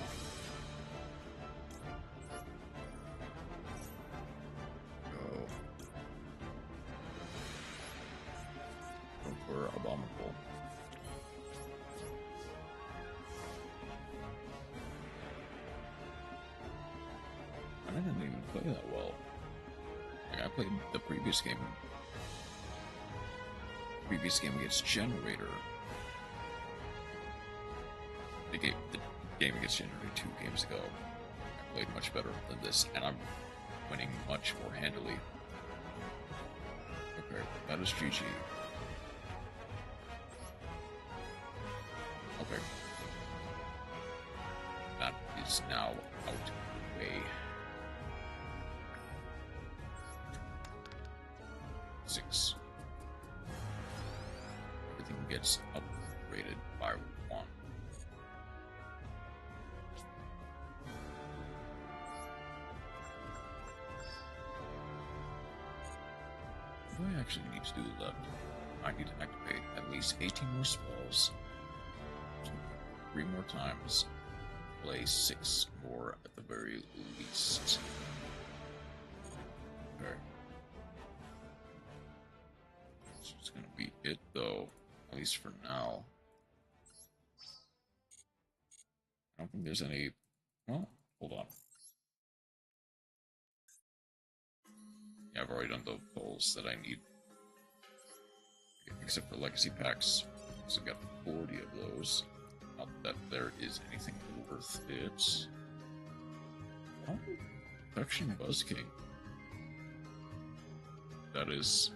Go for Abominable. I didn't even play that well. Like, I played the previous game. Against Generator. The game against Generator 2 games ago. I played much better than this, and I'm winning much more handily. Okay, that is GG. Okay. That is now out of the way. 6. Everything gets upgraded by 1. What do I actually need to do left? I need to activate at least 18 more spells, 3 more times, play 6 more at the very least. Okay. This is gonna be it though, at least for now. I don't think there's any. Well, hold on. Yeah, I've already done the polls that I need. Except for legacy packs. So I've got 40 of those. Not that there is anything worth it. Oh, Protection Buzz King. That is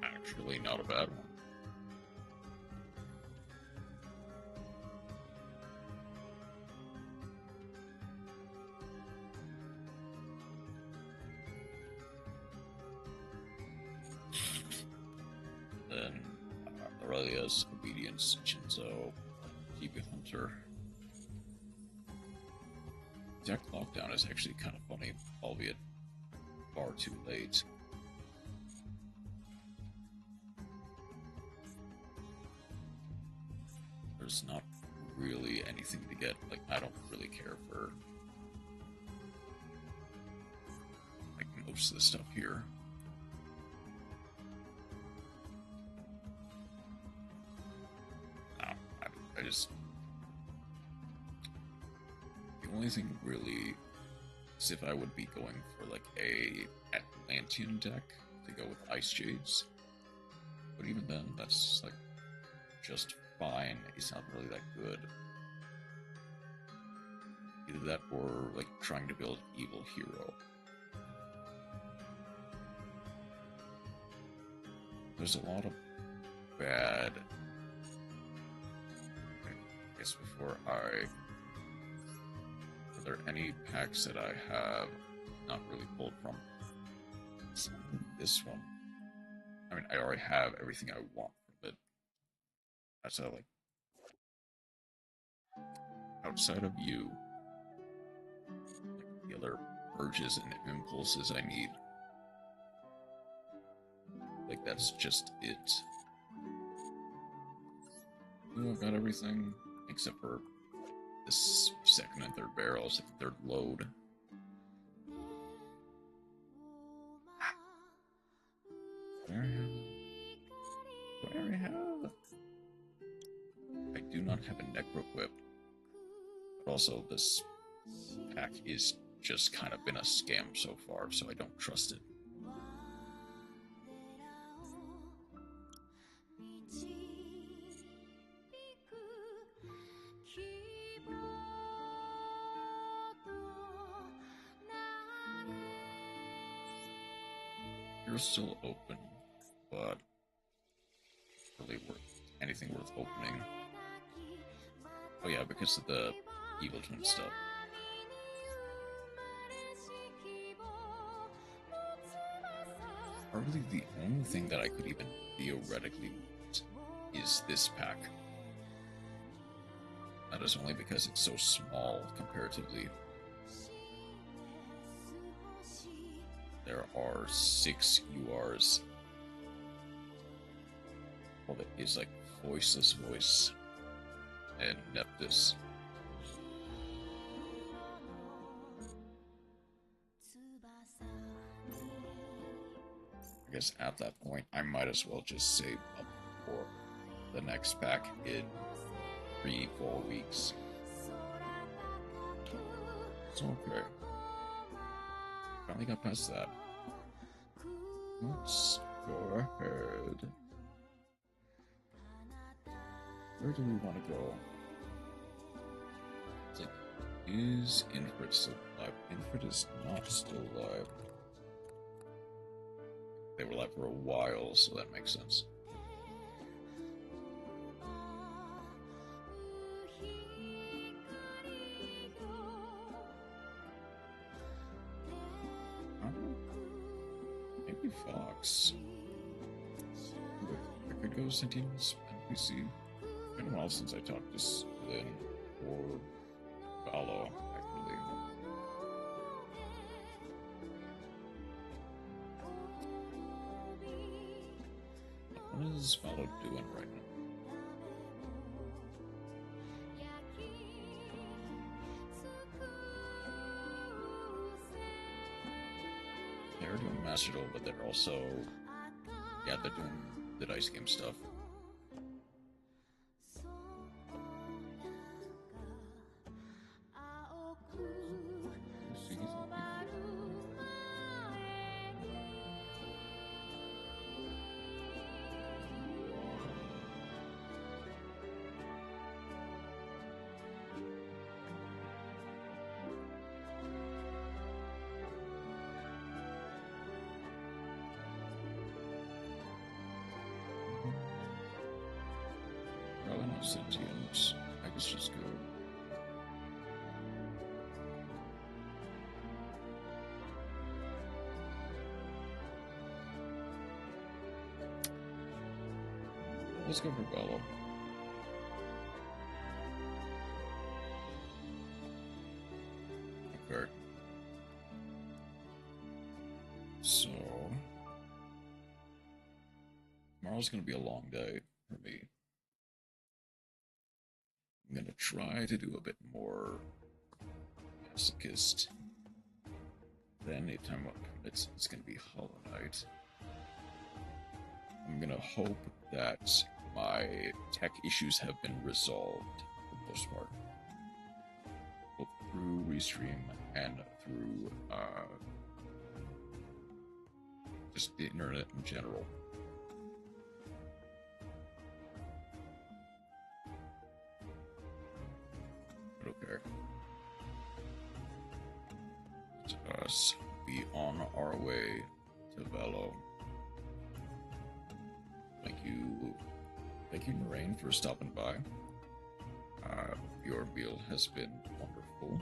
actually not a bad one. Then Aurelia's Obedience, Jinzo, TV Hunter. Deck Lockdown is actually kind of funny, albeit far too late. There's not really anything to get. Like, I don't really care for like most of the stuff here. I just... The only thing really is if I would be going for like a Atlantean deck to go with Ice Jades. But even then, that's like just fine. It's not really that good. Either that or like trying to build Evil Hero. There's a lot of bad... I guess before I... Are there any packs that I have not really pulled from? This one. I mean, I already have everything I want from it. That's how, like... Outside of you, like, the other urges and impulses I need. Like, that's just it. I've got everything except for this second and third barrels, like the third load. Very hell. I do not have a necro equip, but also this pack is just kind of been a scam so far, so I don't trust it. You're still open, but really worth anything worth opening. Oh yeah, because of the evil twin stuff. Probably the only thing that I could even theoretically want is this pack. That is only because it's so small comparatively. There are 6 URs. All that is like Voiceless Voice and Neptus. I guess at that point, I might as well just save up for the next pack in 3-4 weeks. It's okay. Finally got past that. Let's go ahead. Where do we want to go? It's like, is Infrit still alive? Infrit is not still alive. They were alive for a while, so that makes sense. Maybe Fox. I could go Sentient's NPC. It's been a while since I talked to Scarlet or Valo, actually. What is Valo doing right now? They're doing Master Duel, but they're also, yeah, they're doing the dice game stuff. Probably not sentient. I guess just go. Let's go for Valo. Okay. So tomorrow's gonna be a long day for me. I'm gonna try to do a bit more masochist. Then anytime it's gonna be Hollow Knight. I'm gonna hope that my tech issues have been resolved for the most part. Both through Restream and through just the internet in general. Okay. Let us be on our way to Valo. Thank you, Moraine, for stopping by. Your meal has been wonderful.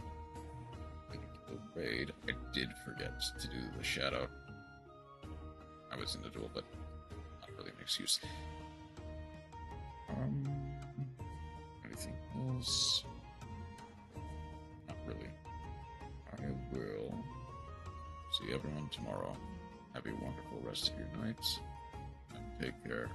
Thank you for the raid. I did forget to do the shout out. I was in the duel, but not really an excuse. Anything else? Not really. I will see everyone tomorrow. Have a wonderful rest of your night, and take care.